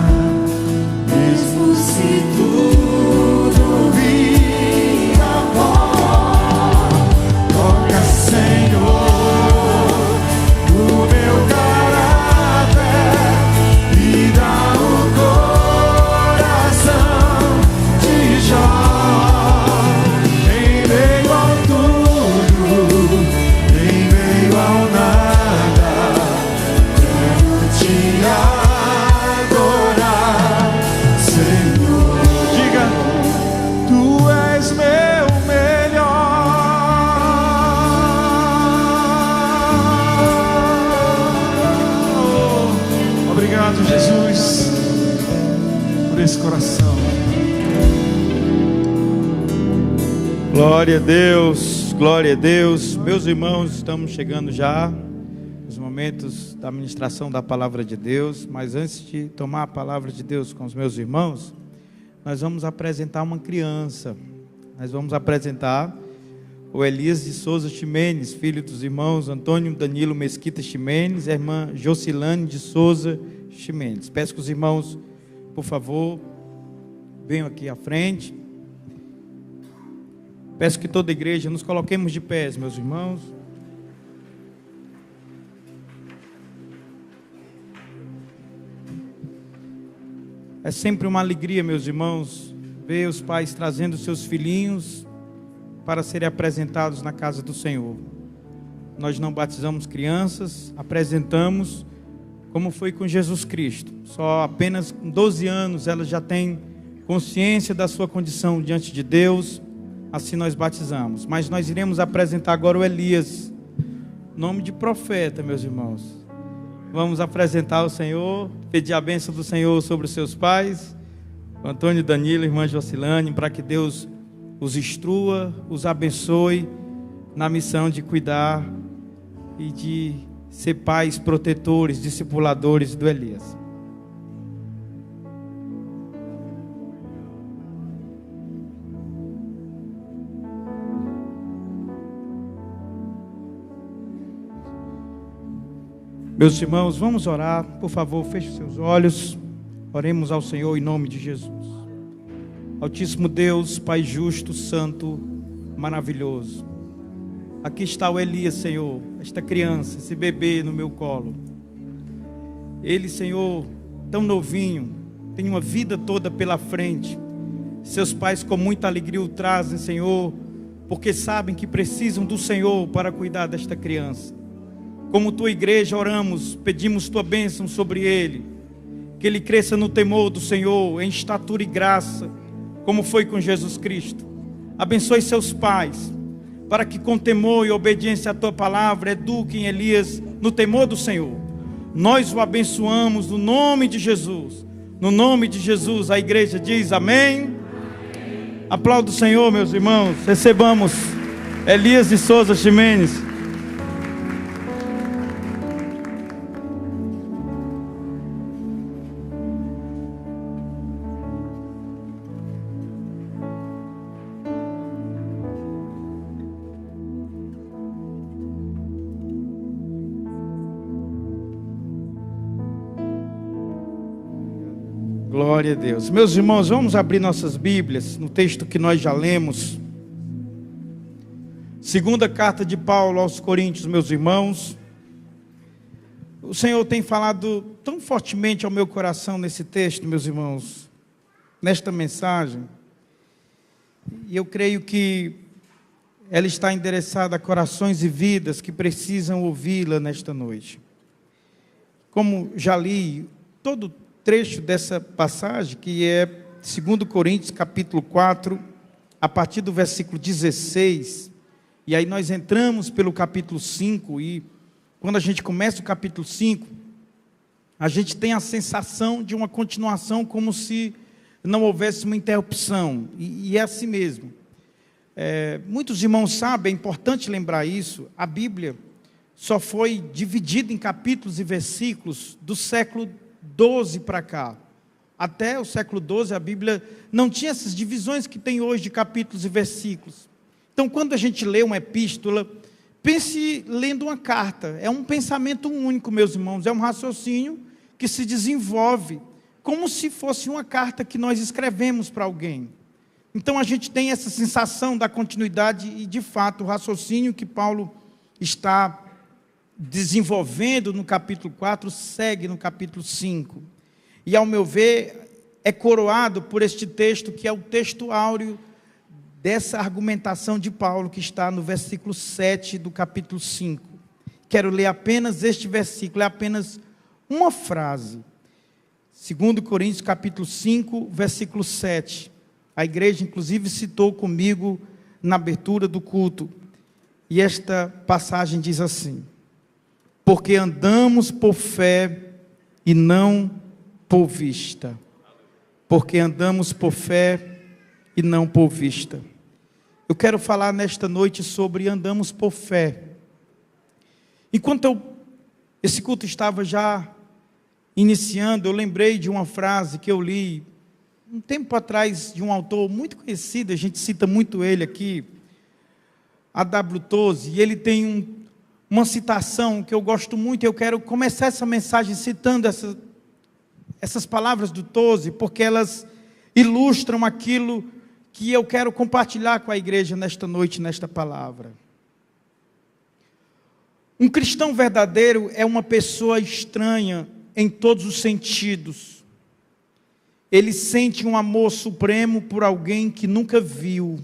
mesmo se tudo vir ao pó. toca, Senhor, o meu caráter e dá o coração de Jó. Em meio ao tudo, em meio ao nada, quero te adorar, Senhor. Diga, tu és meu melhor. Obrigado, Jesus, por esse coração. Glória a Deus, glória a Deus. Meus irmãos, estamos chegando já nos momentos da ministração da palavra de Deus, mas antes de tomar a palavra de Deus com os meus irmãos, nós vamos apresentar uma criança. Nós vamos apresentar o Elias de Souza Ximenes, filho dos irmãos Antônio Danilo Mesquita Ximenes e a irmã Jocilane de Souza Ximenes. Peço que os irmãos, por favor, venham aqui à frente. Peço que toda a igreja nos coloquemos de pés, meus irmãos. É sempre uma alegria, meus irmãos, ver os pais trazendo seus filhinhos para serem apresentados na casa do Senhor. Nós não batizamos crianças, apresentamos como foi com Jesus Cristo. Só apenas com 12 anos ela já tem consciência da sua condição diante de Deus. Assim nós batizamos. Mas nós iremos apresentar agora o Elias, nome de profeta, meus irmãos. Vamos apresentar o Senhor, pedir a bênção do Senhor sobre os seus pais, o Antônio Danilo, irmã Jocilane, para que Deus os instrua, os abençoe na missão de cuidar e de ser pais protetores, discipuladores do Elias. Meus irmãos, vamos orar, por favor, feche seus olhos, oremos ao Senhor em nome de Jesus. Altíssimo Deus, Pai justo, santo, maravilhoso, aqui está o Elias, Senhor, esta criança, esse bebê no meu colo. Ele, Senhor, tão novinho, tem uma vida toda pela frente. Seus pais com muita alegria o trazem, Senhor, porque sabem que precisam do Senhor para cuidar desta criança. Como tua igreja oramos, pedimos tua bênção sobre ele, que ele cresça no temor do Senhor, em estatura e graça, como foi com Jesus Cristo. Abençoe seus pais, para que com temor e obediência à tua palavra, eduquem Elias no temor do Senhor. Nós o abençoamos no nome de Jesus. No nome de Jesus, a igreja diz amém. Aplauda o Senhor, meus irmãos. Recebamos Elias de Souza Ximenes. Glória a Deus. Meus irmãos, vamos abrir nossas Bíblias no texto que nós já lemos. Segunda carta de Paulo aos Coríntios, meus irmãos. O Senhor tem falado tão fortemente ao meu coração nesse texto, meus irmãos, nesta mensagem. E eu creio que ela está endereçada a corações e vidas que precisam ouvi-la nesta noite. Como já li todo o trecho dessa passagem, que é 2 Coríntios capítulo 4, a partir do versículo 16, e aí nós entramos pelo capítulo 5, e quando a gente começa o capítulo 5, a gente tem a sensação de uma continuação, como se não houvesse uma interrupção, e é assim mesmo. Muitos irmãos sabem, é importante lembrar isso, a Bíblia só foi dividida em capítulos e versículos do século 12 para cá. Até o século 12 a Bíblia não tinha essas divisões que tem hoje de capítulos e versículos. Então quando a gente lê uma epístola, pense lendo uma carta, é um pensamento único, meus irmãos, é um raciocínio que se desenvolve, como se fosse uma carta que nós escrevemos para alguém. Então a gente tem essa sensação da continuidade e, de fato, o raciocínio que Paulo está desenvolvendo no capítulo 4 segue no capítulo 5. E, ao meu ver, é coroado por este texto, que é o texto áureo dessa argumentação de Paulo, que está no versículo 7 do capítulo 5. Quero ler apenas este versículo, é apenas uma frase. 2 Coríntios capítulo 5, versículo 7. A igreja, inclusive, citou comigo na abertura do culto. E esta passagem diz assim: porque andamos por fé e não por vista. Porque andamos por fé e não por vista. Eu quero falar nesta noite sobre andamos por fé. Enquanto esse culto estava já iniciando, eu lembrei de uma frase que eu li um tempo atrás de um autor muito conhecido, a gente cita muito ele aqui, A.W. Tozer, e ele tem uma citação que eu gosto muito, e eu quero começar essa mensagem citando essas palavras do Tozer, porque elas ilustram aquilo que eu quero compartilhar com a igreja nesta noite, nesta palavra. Um cristão verdadeiro é uma pessoa estranha em todos os sentidos. Ele sente um amor supremo por alguém que nunca viu.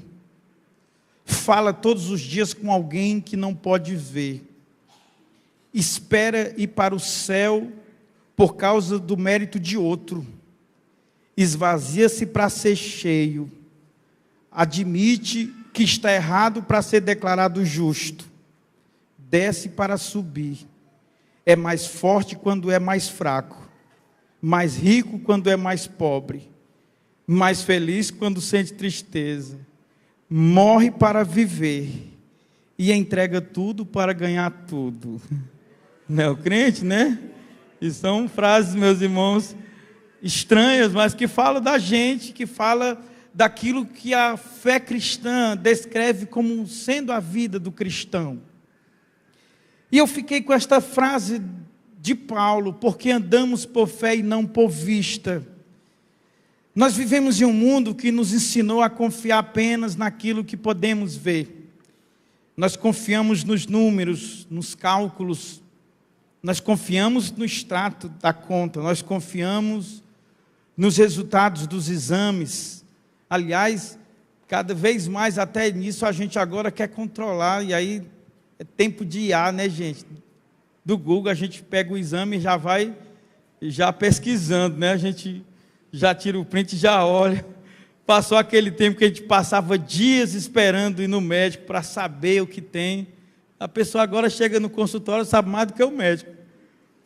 Fala todos os dias com alguém que não pode ver. Espera ir para o céu por causa do mérito de outro. Esvazia-se para ser cheio. Admite que está errado para ser declarado justo. Desce para subir. É mais forte quando é mais fraco. Mais rico quando é mais pobre. Mais feliz quando sente tristeza. Morre para viver. E entrega tudo para ganhar tudo. Não é o crente, né? E são frases, meus irmãos, estranhas, mas que falam da gente, que falam daquilo que a fé cristã descreve como sendo a vida do cristão. E eu fiquei com esta frase de Paulo: porque andamos por fé e não por vista. Nós vivemos em um mundo que nos ensinou a confiar apenas naquilo que podemos ver. Nós confiamos nos números, nos cálculos, nós confiamos no extrato da conta, nós confiamos nos resultados dos exames. Aliás, cada vez mais até nisso a gente agora quer controlar, e aí é tempo de IA, né, gente? Do Google a gente pega o exame e já vai pesquisando, né? A gente já tira o print e já olha. Passou aquele tempo que a gente passava dias esperando ir no médico para saber o que tem. A pessoa agora chega no consultório e sabe mais do que o médico,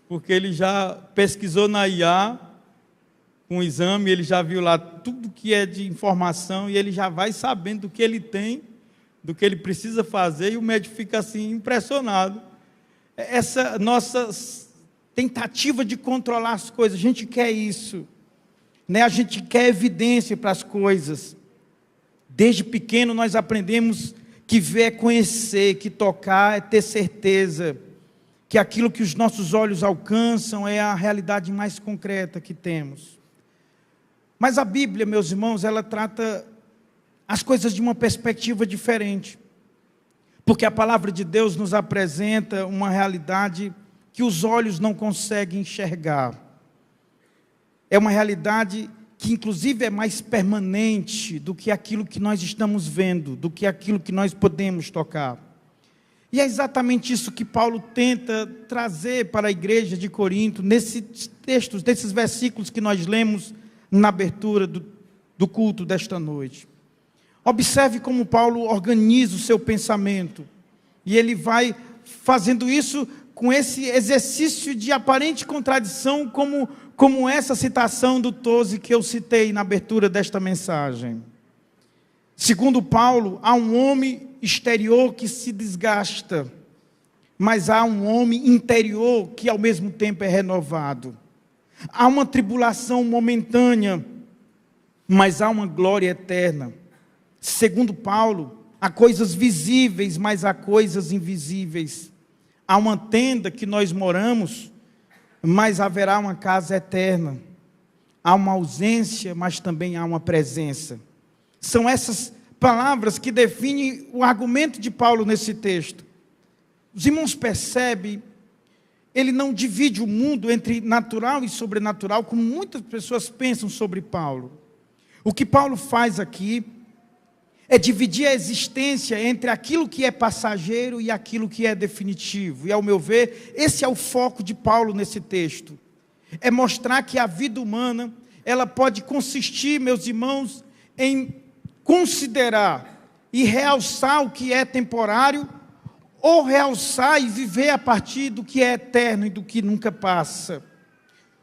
porque ele já pesquisou na IA um exame, ele já viu lá tudo que é de informação e ele já vai sabendo do que ele tem, do que ele precisa fazer, e o médico fica assim impressionado. Essa nossa tentativa de controlar as coisas, a gente quer isso, né? A gente quer evidência para as coisas. Desde pequeno nós aprendemos que ver é conhecer, que tocar é ter certeza, que aquilo que os nossos olhos alcançam é a realidade mais concreta que temos. Mas a Bíblia, meus irmãos, ela trata as coisas de uma perspectiva diferente, porque a palavra de Deus nos apresenta uma realidade que os olhos não conseguem enxergar. É uma realidade que inclusive é mais permanente do que aquilo que nós estamos vendo, do que aquilo que nós podemos tocar. E é exatamente isso que Paulo tenta trazer para a igreja de Corinto, nesses textos, nesses versículos que nós lemos na abertura do culto desta noite. Observe como Paulo organiza o seu pensamento, e ele vai fazendo isso com esse exercício de aparente contradição, como essa citação do Tozer que eu citei na abertura desta mensagem. Segundo Paulo, há um homem exterior que se desgasta, mas há um homem interior que ao mesmo tempo é renovado. Há uma tribulação momentânea, mas há uma glória eterna. Segundo Paulo, há coisas visíveis, mas há coisas invisíveis. Há uma tenda que nós moramos, mas haverá uma casa eterna. Há uma ausência, mas também há uma presença. São essas palavras que definem o argumento de Paulo nesse texto. Os irmãos percebem, ele não divide o mundo entre natural e sobrenatural, como muitas pessoas pensam sobre Paulo. O que Paulo faz aqui é dividir a existência entre aquilo que é passageiro e aquilo que é definitivo. E, ao meu ver, esse é o foco de Paulo nesse texto. É mostrar que a vida humana, ela pode consistir, meus irmãos, em considerar e realçar o que é temporário, ou realçar e viver a partir do que é eterno e do que nunca passa.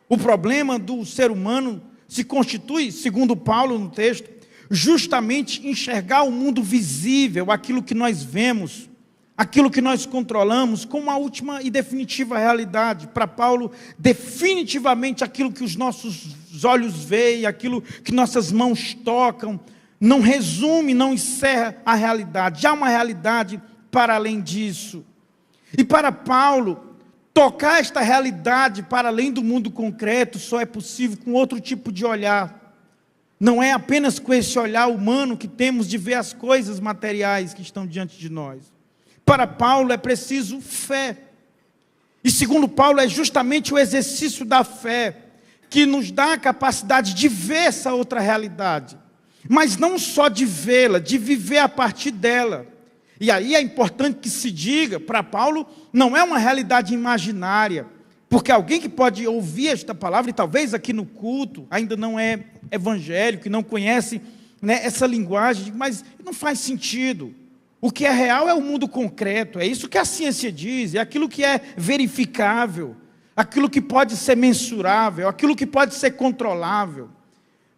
O problema do ser humano se constitui, segundo Paulo no texto, justamente enxergar o mundo visível, aquilo que nós vemos, aquilo que nós controlamos, como a última e definitiva realidade. Para Paulo, definitivamente aquilo que os nossos olhos veem, aquilo que nossas mãos tocam, não resume, não encerra a realidade. Há uma realidade para além disso. E para Paulo, tocar esta realidade para além do mundo concreto só é possível com outro tipo de olhar. Não é apenas com esse olhar humano que temos de ver as coisas materiais que estão diante de nós. Para Paulo é preciso fé. E segundo Paulo, é justamente o exercício da fé que nos dá a capacidade de ver essa outra realidade. Mas não só de vê-la, de viver a partir dela. E aí é importante que se diga, para Paulo, não é uma realidade imaginária, porque alguém que pode ouvir esta palavra, e talvez aqui no culto, ainda não é evangélico, que não conhece, né, essa linguagem, mas não faz sentido. O que é real é o mundo concreto, é isso que a ciência diz, é aquilo que é verificável, aquilo que pode ser mensurável, aquilo que pode ser controlável.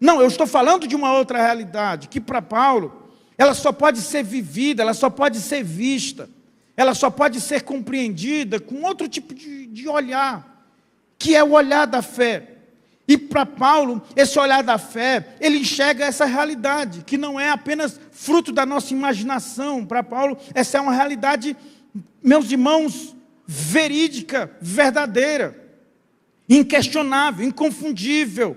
Não, eu estou falando de uma outra realidade, que para Paulo, ela só pode ser vivida, ela só pode ser vista, ela só pode ser compreendida com outro tipo de olhar, que é o olhar da fé. E para Paulo, esse olhar da fé, ele enxerga essa realidade, que não é apenas fruto da nossa imaginação. Para Paulo, essa é uma realidade, meus irmãos, verídica, verdadeira, inquestionável, inconfundível.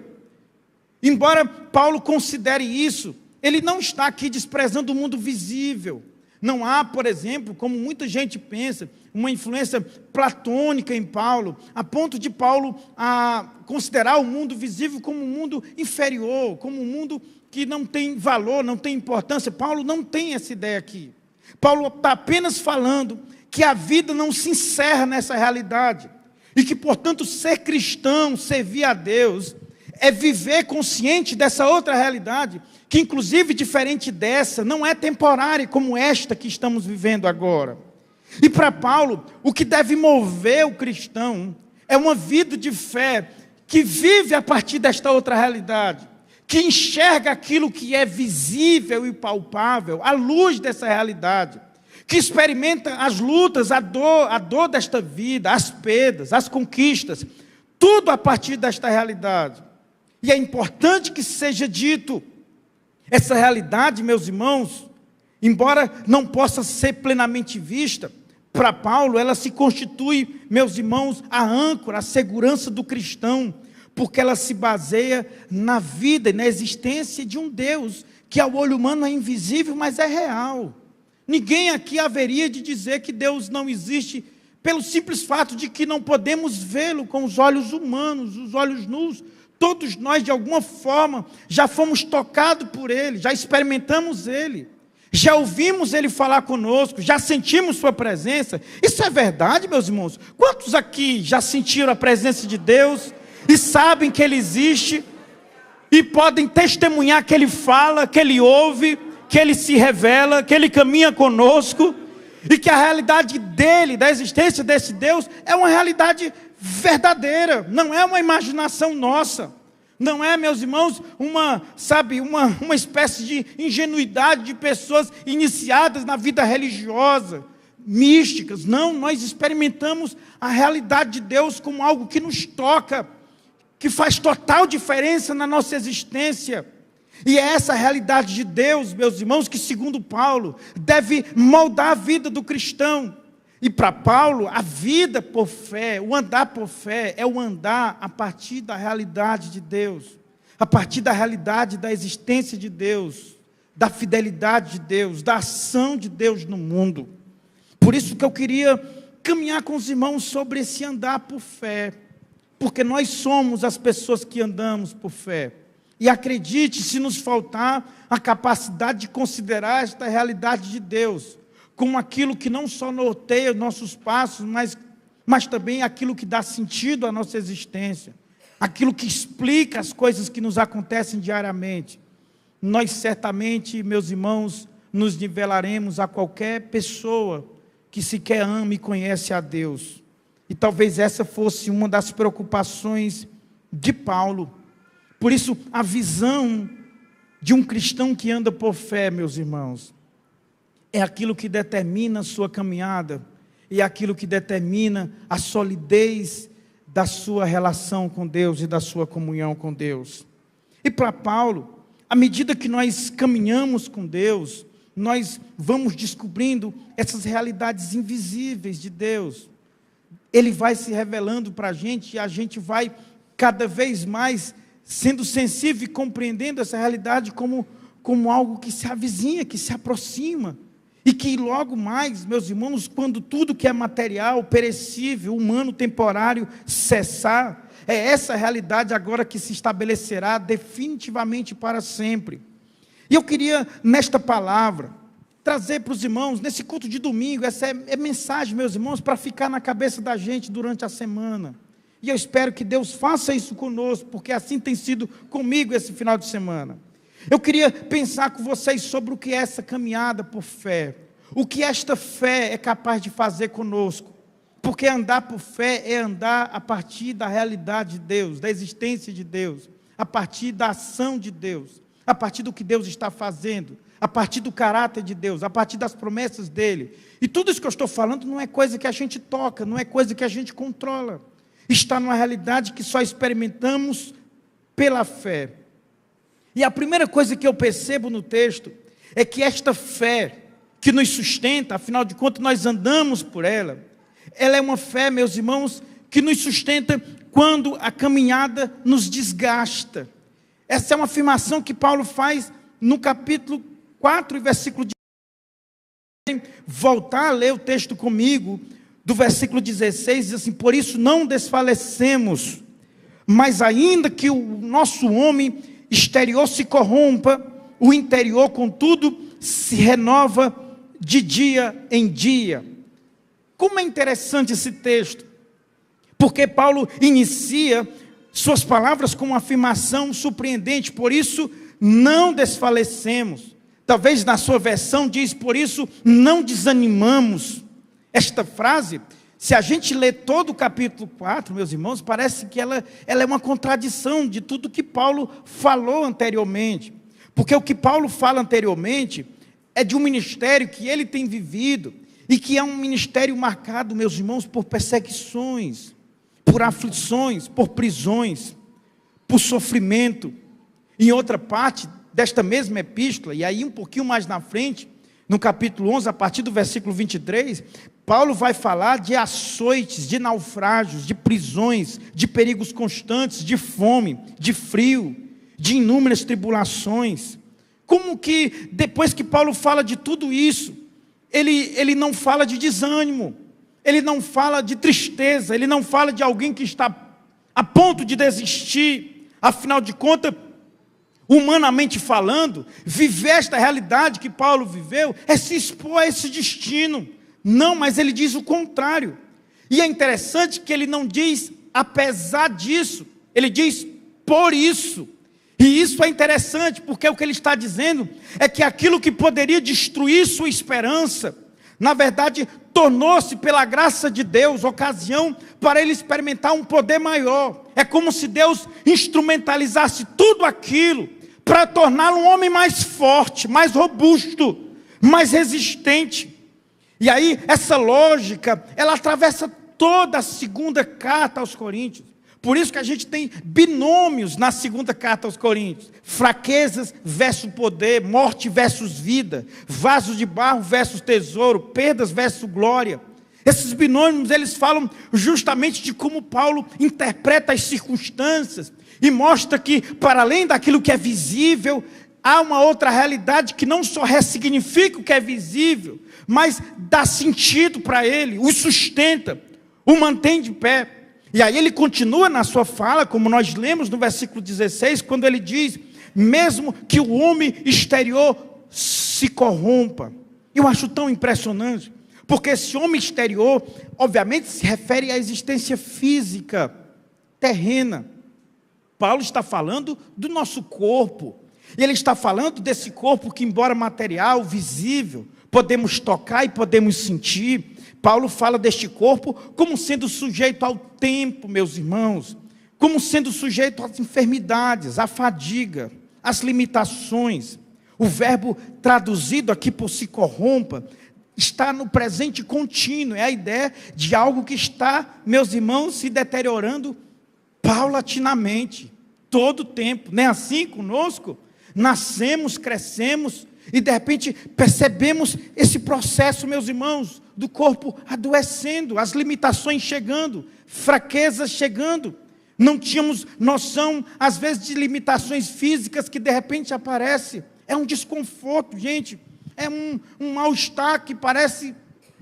Embora Paulo considere isso, ele não está aqui desprezando o mundo visível. Não há, por exemplo, como muita gente pensa, uma influência platônica em Paulo, a ponto de Paulo considerar o mundo visível como um mundo inferior, como um mundo que não tem valor, não tem importância. Paulo não tem essa ideia aqui. Paulo está apenas falando que a vida não se encerra nessa realidade, e que, portanto, ser cristão, servir a Deus, é viver consciente dessa outra realidade, que inclusive diferente dessa, não é temporária como esta que estamos vivendo agora. E para Paulo, o que deve mover o cristão é uma vida de fé que vive a partir desta outra realidade, que enxerga aquilo que é visível e palpável à luz dessa realidade, que experimenta as lutas, a dor desta vida, as perdas, as conquistas, tudo a partir desta realidade. E é importante que seja dito, essa realidade, meus irmãos, embora não possa ser plenamente vista, para Paulo ela se constitui, meus irmãos, a âncora, a segurança do cristão, porque ela se baseia na vida e na existência de um Deus, que ao olho humano é invisível, mas é real. Ninguém aqui haveria de dizer que Deus não existe, pelo simples fato de que não podemos vê-lo com os olhos humanos, os olhos nus. Todos nós, de alguma forma, já fomos tocados por Ele, já experimentamos Ele, já ouvimos Ele falar conosco, já sentimos Sua presença. Isso é verdade, meus irmãos? Quantos aqui já sentiram a presença de Deus e sabem que Ele existe e podem testemunhar que Ele fala, que Ele ouve, que Ele se revela, que Ele caminha conosco e que a realidade dEle, da existência desse Deus, é uma realidade verdadeira, não é uma imaginação nossa, não é, meus irmãos, uma espécie de ingenuidade de pessoas iniciadas na vida religiosa, místicas. Não, nós experimentamos a realidade de Deus como algo que nos toca, que faz total diferença na nossa existência. E é essa realidade de Deus, meus irmãos, que segundo Paulo, deve moldar a vida do cristão. E para Paulo, a vida por fé, o andar por fé, é o andar a partir da realidade de Deus, a partir da realidade da existência de Deus, da fidelidade de Deus, da ação de Deus no mundo. Por isso que eu queria caminhar com os irmãos sobre esse andar por fé, porque nós somos as pessoas que andamos por fé. E acredite, se nos faltar a capacidade de considerar esta realidade de Deus como aquilo que não só norteia nossos passos, mas também aquilo que dá sentido à nossa existência, aquilo que explica as coisas que nos acontecem diariamente, nós certamente, meus irmãos, nos nivelaremos a qualquer pessoa que sequer ama e conhece a Deus. E talvez essa fosse uma das preocupações de Paulo. Por isso, a visão de um cristão que anda por fé, meus irmãos, é aquilo que determina a sua caminhada, e é aquilo que determina a solidez da sua relação com Deus e da sua comunhão com Deus. E para Paulo, à medida que nós caminhamos com Deus, nós vamos descobrindo essas realidades invisíveis de Deus. Ele vai se revelando para a gente, e a gente vai cada vez mais sendo sensível e compreendendo essa realidade como algo que se avizinha, que se aproxima. E que logo mais, meus irmãos, quando tudo que é material, perecível, humano, temporário, cessar, é essa realidade agora que se estabelecerá definitivamente para sempre. E eu queria, nesta palavra, trazer para os irmãos, nesse culto de domingo, essa é mensagem, meus irmãos, para ficar na cabeça da gente durante a semana. E eu espero que Deus faça isso conosco, porque assim tem sido comigo esse final de semana. Eu queria pensar com vocês sobre o que é essa caminhada por fé, o que esta fé é capaz de fazer conosco, porque andar por fé é andar a partir da realidade de Deus, da existência de Deus, a partir da ação de Deus, a partir do que Deus está fazendo, a partir do caráter de Deus, a partir das promessas dEle. E tudo isso que eu estou falando não é coisa que a gente toca, não é coisa que a gente controla, está numa realidade que só experimentamos pela fé. E a primeira coisa que eu percebo no texto é que esta fé que nos sustenta, afinal de contas nós andamos por ela é uma fé, meus irmãos, que nos sustenta quando a caminhada nos desgasta. Essa é uma afirmação que Paulo faz no capítulo 4, versículo 16. Voltar a ler o texto comigo, do versículo 16, diz assim: por isso não desfalecemos, mas ainda que o nosso homem exterior se corrompa, o interior, contudo, se renova de dia em dia. Como é interessante esse texto, porque Paulo inicia suas palavras com uma afirmação surpreendente: por isso não desfalecemos. Talvez na sua versão diz: por isso não desanimamos. Esta frase, se a gente lê todo o capítulo 4, meus irmãos, parece que ela é uma contradição de tudo que Paulo falou anteriormente. Porque o que Paulo fala anteriormente é de um ministério que ele tem vivido, e que é um ministério marcado, meus irmãos, por perseguições, por aflições, por prisões, por sofrimento. Em outra parte desta mesma epístola, e aí um pouquinho mais na frente, no capítulo 11, a partir do versículo 23, Paulo vai falar de açoites, de naufrágios, de prisões, de perigos constantes, de fome, de frio, de inúmeras tribulações. Como que depois que Paulo fala de tudo isso, ele não fala de desânimo, ele não fala de tristeza, ele não fala de alguém que está a ponto de desistir. Afinal de contas, humanamente falando, viver esta realidade que Paulo viveu é se expor a esse destino. Não, mas ele diz o contrário. E é interessante que ele não diz apesar disso, ele diz por isso. E isso é interessante, porque o que ele está dizendo é que aquilo que poderia destruir sua esperança, na verdade, tornou-se pela graça de Deus ocasião para ele experimentar um poder maior. É como se Deus instrumentalizasse tudo aquilo para torná-lo um homem mais forte, mais robusto, mais resistente. E aí, essa lógica, ela atravessa toda a segunda carta aos Coríntios. Por isso que a gente tem binômios na segunda carta aos Coríntios: fraquezas versus poder, morte versus vida, vasos de barro versus tesouro, perdas versus glória. Esses binômios, eles falam justamente de como Paulo interpreta as circunstâncias e mostra que, para além daquilo que é visível, há uma outra realidade que não só ressignifica o que é visível, mas dá sentido para ele, o sustenta, o mantém de pé. E aí ele continua na sua fala, como nós lemos no versículo 16, quando ele diz: mesmo que o homem exterior se corrompa. Eu acho tão impressionante, porque esse homem exterior, obviamente, se refere à existência física, terrena. Paulo está falando do nosso corpo, e ele está falando desse corpo que, embora material, visível, podemos tocar e podemos sentir. Paulo fala deste corpo como sendo sujeito ao tempo, meus irmãos, como sendo sujeito às enfermidades, à fadiga, às limitações. O verbo traduzido aqui por se corrompa está no presente contínuo, é a ideia de algo que está, meus irmãos, se deteriorando paulatinamente, todo o tempo. Não é assim conosco? Nascemos, crescemos e de repente percebemos esse processo, meus irmãos, do corpo adoecendo, as limitações chegando, fraquezas chegando. Não tínhamos noção, às vezes, de limitações físicas que de repente aparecem. É um desconforto, gente. É um mal-estar que parece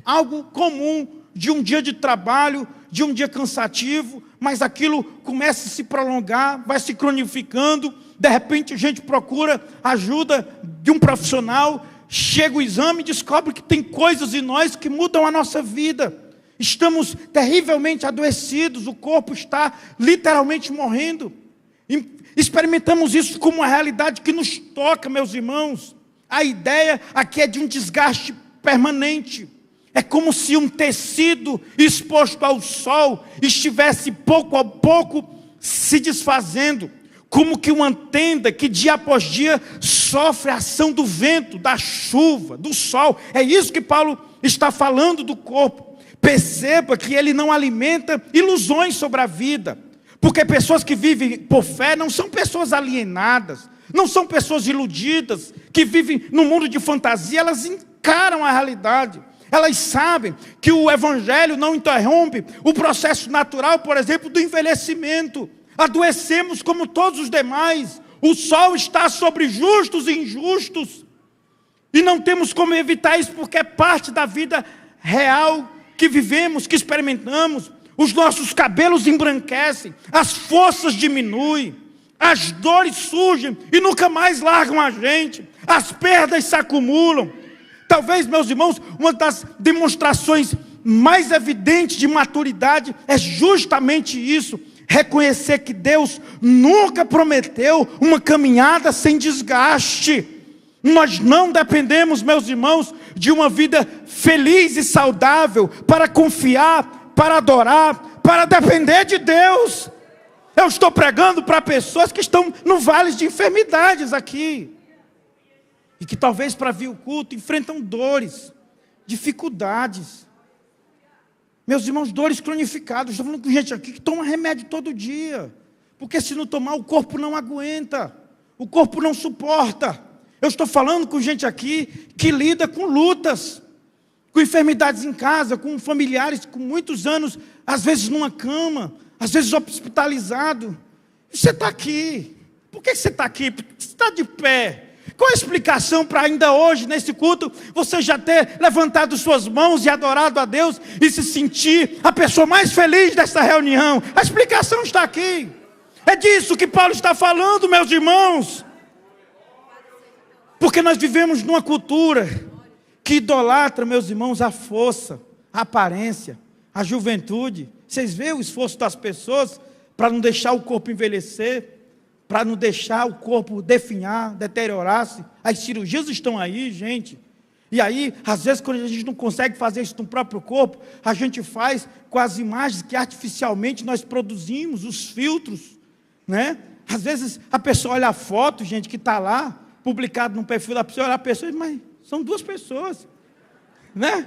algo comum de um dia de trabalho, de um dia cansativo, mas aquilo começa a se prolongar, vai se cronificando. De repente a gente procura ajuda de um profissional, chega o exame e descobre que tem coisas em nós que mudam a nossa vida. Estamos terrivelmente adoecidos, o corpo está literalmente morrendo. Experimentamos isso como uma realidade que nos toca, meus irmãos. A ideia aqui é de um desgaste permanente. É como se um tecido exposto ao sol estivesse pouco a pouco se desfazendo. Como que uma tenda que dia após dia sofre a ação do vento, da chuva, do sol. É isso que Paulo está falando do corpo. Perceba que ele não alimenta ilusões sobre a vida. Porque pessoas que vivem por fé não são pessoas alienadas, não são pessoas iludidas, que vivem num mundo de fantasia. Elas encaram a realidade. Elas sabem que o evangelho não interrompe o processo natural, por exemplo, do envelhecimento. Adoecemos como todos os demais. O sol está sobre justos e injustos. E não temos como evitar isso, porque é parte da vida real que vivemos, que experimentamos. Os nossos cabelos embranquecem, as forças diminuem, as dores surgem e nunca mais largam a gente. As perdas se acumulam. Talvez, meus irmãos, uma das demonstrações mais evidentes de maturidade é justamente isso. Reconhecer que Deus nunca prometeu uma caminhada sem desgaste. Nós não dependemos, meus irmãos, de uma vida feliz e saudável para confiar, para adorar, para depender de Deus. Eu estou pregando para pessoas que estão no vale de enfermidades aqui. E que talvez para vir o culto enfrentam dores, dificuldades. Meus irmãos, dores cronificadas. Estou falando com gente aqui que toma remédio todo dia. Porque se não tomar, o corpo não aguenta. O corpo não suporta. Eu estou falando com gente aqui que lida com lutas, com enfermidades em casa, com familiares com muitos anos, às vezes numa cama, às vezes hospitalizado. E você está aqui. Por que você está aqui? Porque você está de pé. Qual a explicação para ainda hoje, nesse culto, você já ter levantado suas mãos e adorado a Deus e se sentir a pessoa mais feliz dessa reunião? A explicação está aqui. É disso que Paulo está falando, meus irmãos. Porque nós vivemos numa cultura que idolatra, meus irmãos, a força, a aparência, a juventude. Vocês veem o esforço das pessoas para não deixar o corpo envelhecer, para não deixar o corpo definhar, deteriorar-se. As cirurgias estão aí, gente. E aí, às vezes, quando a gente não consegue fazer isso no próprio corpo, a gente faz com as imagens que artificialmente nós produzimos, os filtros, né? Às vezes, a pessoa olha a foto, gente, que está lá, publicado no perfil da pessoa, olha a pessoa e diz, mas são duas pessoas, né?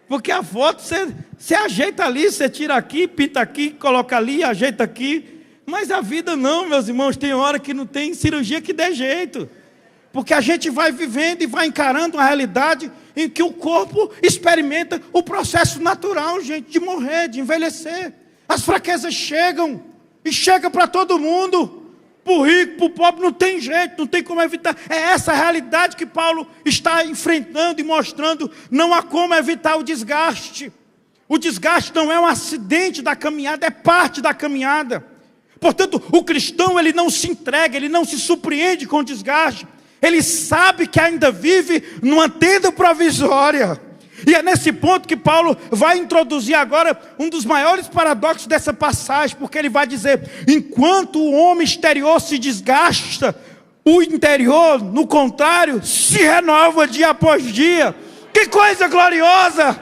Porque a foto, você ajeita ali, você tira aqui, pinta aqui, coloca ali, ajeita aqui. Mas a vida não, meus irmãos, tem hora que não tem cirurgia que dê jeito. Porque a gente vai vivendo e vai encarando uma realidade em que o corpo experimenta o processo natural, gente, de morrer, de envelhecer. As fraquezas chegam, e chega para todo mundo. Para o rico, para o pobre, não tem jeito, não tem como evitar. É essa a realidade que Paulo está enfrentando e mostrando. Não há como evitar o desgaste. O desgaste não é um acidente da caminhada, é parte da caminhada. Portanto, o cristão, ele não se entrega, ele não se surpreende com o desgaste. Ele sabe que ainda vive numa tenda provisória. E é nesse ponto que Paulo vai introduzir agora um dos maiores paradoxos dessa passagem, porque ele vai dizer: enquanto o homem exterior se desgasta, o interior, no contrário, se renova dia após dia. Que coisa gloriosa!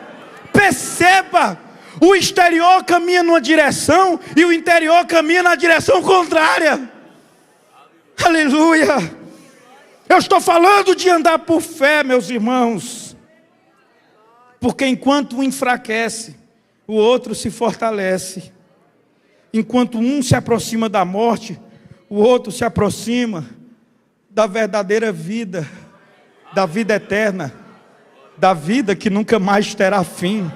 Perceba, o exterior caminha numa direção e o interior caminha na direção contrária. Aleluia! Eu estou falando de andar por fé, meus irmãos. Porque enquanto um enfraquece, o outro se fortalece. Enquanto um se aproxima da morte, o outro se aproxima da verdadeira vida, da vida eterna, da vida que nunca mais terá fim.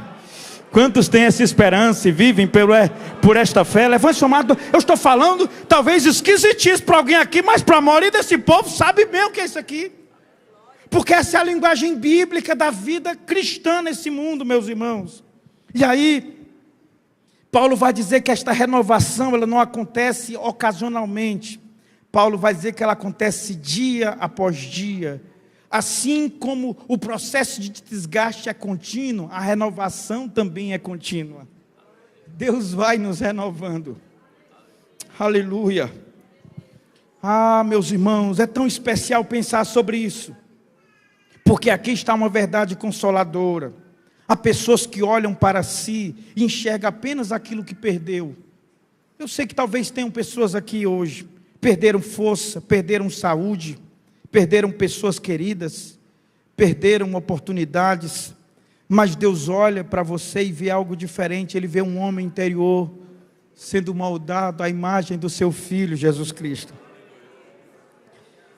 Quantos têm essa esperança e vivem por esta fé? Levante sua mão. Eu estou falando, talvez esquisitíssimo para alguém aqui, mas para a maioria desse povo sabe bem o que é isso aqui. Porque essa é a linguagem bíblica da vida cristã nesse mundo, meus irmãos. E aí, Paulo vai dizer que esta renovação, ela não acontece ocasionalmente. Paulo vai dizer que ela acontece dia após dia. Assim como o processo de desgaste é contínuo, a renovação também é contínua. Deus vai nos renovando. Aleluia. Ah, meus irmãos, é tão especial pensar sobre isso. Porque aqui está uma verdade consoladora. Há pessoas que olham para si e enxergam apenas aquilo que perdeu. Eu sei que talvez tenham pessoas aqui hoje, perderam força, perderam saúde, perderam pessoas queridas, perderam oportunidades, mas Deus olha para você e vê algo diferente. Ele vê um homem interior sendo moldado à imagem do seu Filho, Jesus Cristo.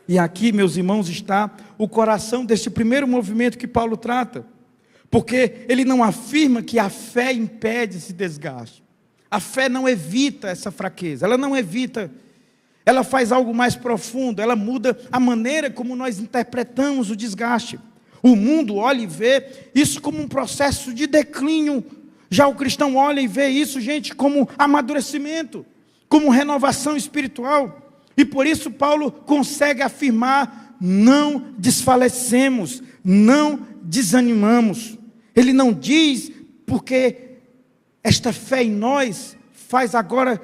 E aqui, meus irmãos, está o coração desse primeiro movimento que Paulo trata. Porque ele não afirma que a fé impede esse desgaste. A fé não evita essa fraqueza, ela não evita. Ela faz algo mais profundo, ela muda a maneira como nós interpretamos o desgaste. O mundo olha e vê isso como um processo de declínio. Já o cristão olha e vê isso, gente, como amadurecimento, como renovação espiritual. E por isso Paulo consegue afirmar: não desfalecemos, não desanimamos. Ele não diz porque esta fé em nós faz agora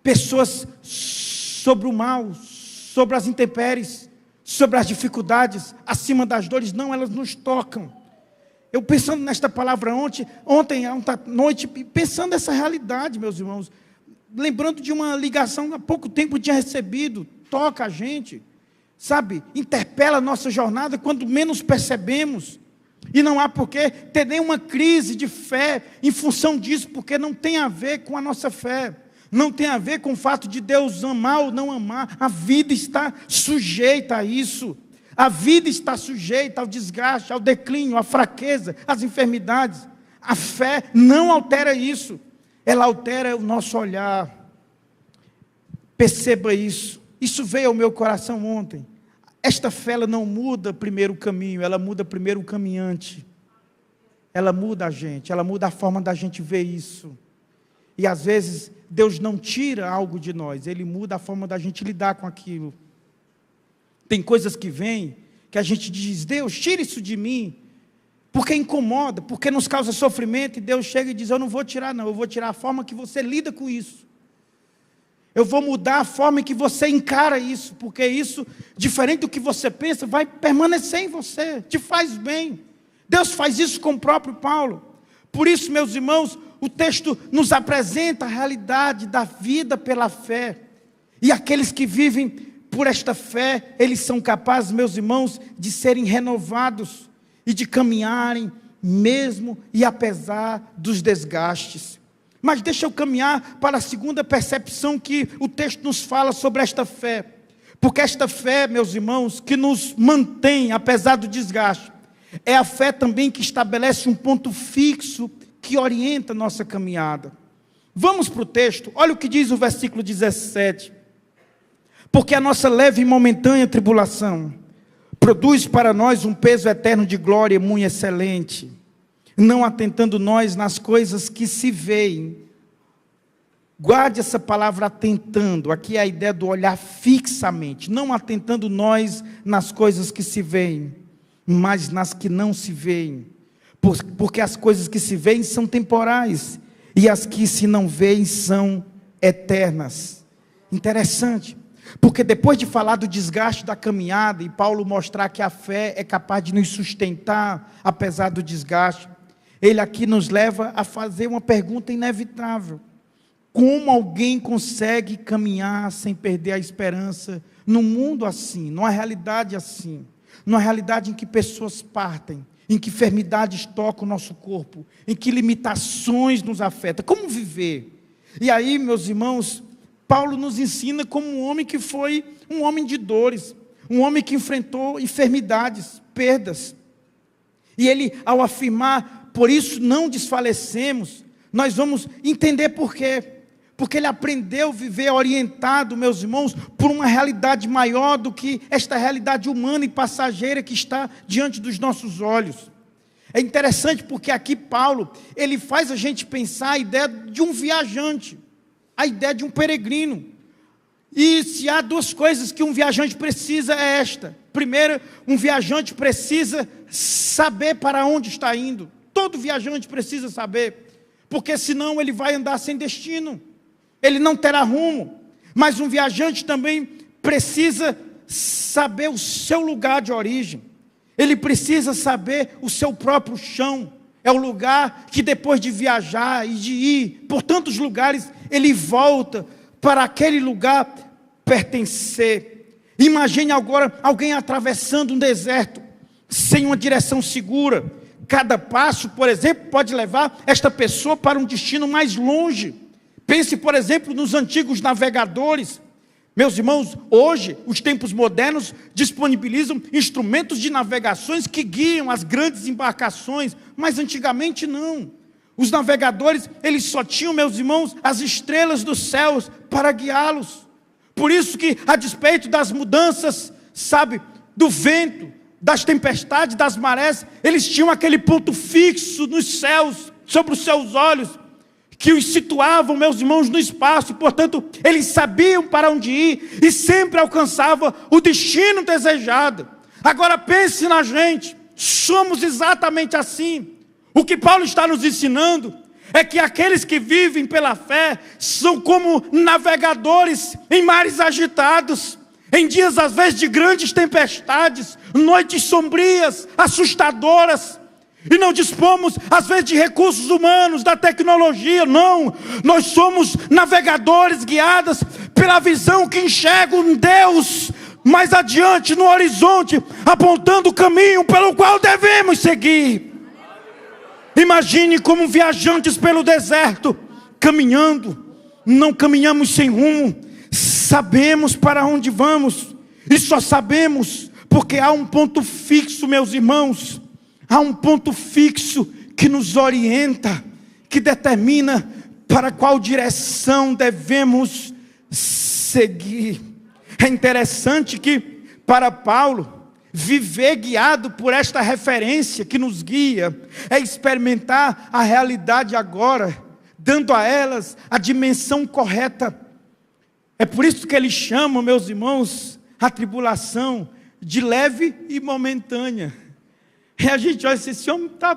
pessoas sobre o mal, sobre as intempéries, sobre as dificuldades, acima das dores. Não, elas nos tocam. Eu pensando nesta palavra ontem à noite, pensando nessa realidade, meus irmãos, lembrando de uma ligação há pouco tempo tinha recebido, toca a gente, sabe, interpela a nossa jornada quando menos percebemos, e não há por que ter nenhuma crise de fé em função disso, porque não tem a ver com a nossa fé, não tem a ver com o fato de Deus amar ou não amar. A vida está sujeita a isso, a vida está sujeita ao desgaste, ao declínio, à fraqueza, às enfermidades. A fé não altera isso, ela altera o nosso olhar. Perceba isso. Isso veio ao meu coração ontem. Esta fé, ela não muda primeiro o caminho, ela muda primeiro o caminhante. Ela muda a gente, ela muda a forma da gente ver isso. E às vezes, Deus não tira algo de nós, Ele muda a forma da gente lidar com aquilo. Tem coisas que vêm, que a gente diz: Deus, tira isso de mim, porque incomoda, porque nos causa sofrimento, e Deus chega e diz: eu não vou tirar não, eu vou tirar a forma que você lida com isso. Eu vou mudar a forma em que você encara isso, porque isso, diferente do que você pensa, vai permanecer em você, te faz bem. Deus faz isso com o próprio Paulo. Por isso, meus irmãos, o texto nos apresenta a realidade da vida pela fé. E aqueles que vivem por esta fé, eles são capazes, meus irmãos, de serem renovados e de caminharem mesmo e apesar dos desgastes. Mas deixa eu caminhar para a segunda percepção que o texto nos fala sobre esta fé. Porque esta fé, meus irmãos, que nos mantém apesar do desgaste, é a fé também que estabelece um ponto fixo que orienta a nossa caminhada. Vamos para o texto, olha o que diz o versículo 17. Porque a nossa leve e momentânea tribulação produz para nós um peso eterno de glória muito excelente, não atentando nós nas coisas que se veem. Guarde essa palavra atentando, aqui é a ideia do olhar fixamente, não atentando nós nas coisas que se veem, mas nas que não se veem, porque as coisas que se veem são temporais, e as que se não veem são eternas. Interessante, porque depois de falar do desgaste da caminhada, e Paulo mostrar que a fé é capaz de nos sustentar, apesar do desgaste, ele aqui nos leva a fazer uma pergunta inevitável: como alguém consegue caminhar sem perder a esperança num mundo assim, numa realidade assim, numa realidade em que pessoas partem, em que enfermidades tocam o nosso corpo, em que limitações nos afetam? Como viver? E aí, meus irmãos, Paulo nos ensina como um homem que foi um homem de dores, um homem que enfrentou enfermidades, perdas. E ele, ao afirmar, por isso não desfalecemos, nós vamos entender por quê. Porque ele aprendeu a viver orientado, meus irmãos, por uma realidade maior do que esta realidade humana e passageira que está diante dos nossos olhos. É interessante porque aqui Paulo, ele faz a gente pensar a ideia de um viajante, a ideia de um peregrino. E se há duas coisas que um viajante precisa, é esta. Primeiro, um viajante precisa saber para onde está indo. Todo viajante precisa saber, porque senão ele vai andar sem destino. Ele não terá rumo. Mas um viajante também precisa saber o seu lugar de origem. Ele precisa saber o seu próprio chão. É o lugar que depois de viajar e de ir por tantos lugares, ele volta para aquele lugar pertencer. Imagine agora alguém atravessando um deserto, sem uma direção segura. Cada passo, por exemplo, pode levar esta pessoa para um destino mais longe. Pense, por exemplo, nos antigos navegadores. Meus irmãos, hoje, os tempos modernos disponibilizam instrumentos de navegações que guiam as grandes embarcações, mas antigamente não. Os navegadores, eles só tinham, meus irmãos, as estrelas dos céus para guiá-los. Por isso que, a despeito das mudanças, sabe, do vento, das tempestades, das marés, eles tinham aquele ponto fixo nos céus, sobre os seus olhos, que os situavam, meus irmãos, no espaço, e portanto, eles sabiam para onde ir, e sempre alcançavam o destino desejado. Agora pense na gente, somos exatamente assim. O que Paulo está nos ensinando é que aqueles que vivem pela fé são como navegadores em mares agitados, em dias às vezes de grandes tempestades, noites sombrias, assustadoras. E não dispomos, às vezes, de recursos humanos, da tecnologia, não. Nós somos navegadores guiados pela visão que enxerga um Deus mais adiante no horizonte, apontando o caminho pelo qual devemos seguir. Imagine como viajantes pelo deserto, caminhando. Não caminhamos sem rumo, sabemos para onde vamos, e só sabemos porque há um ponto fixo, meus irmãos. Há um ponto fixo que nos orienta, que determina para qual direção devemos seguir. É interessante que, para Paulo, viver guiado por esta referência que nos guia, é experimentar a realidade agora, dando a elas a dimensão correta. É por isso que ele chama, meus irmãos, a tribulação de leve e momentânea. E a gente olha assim, esse homem está...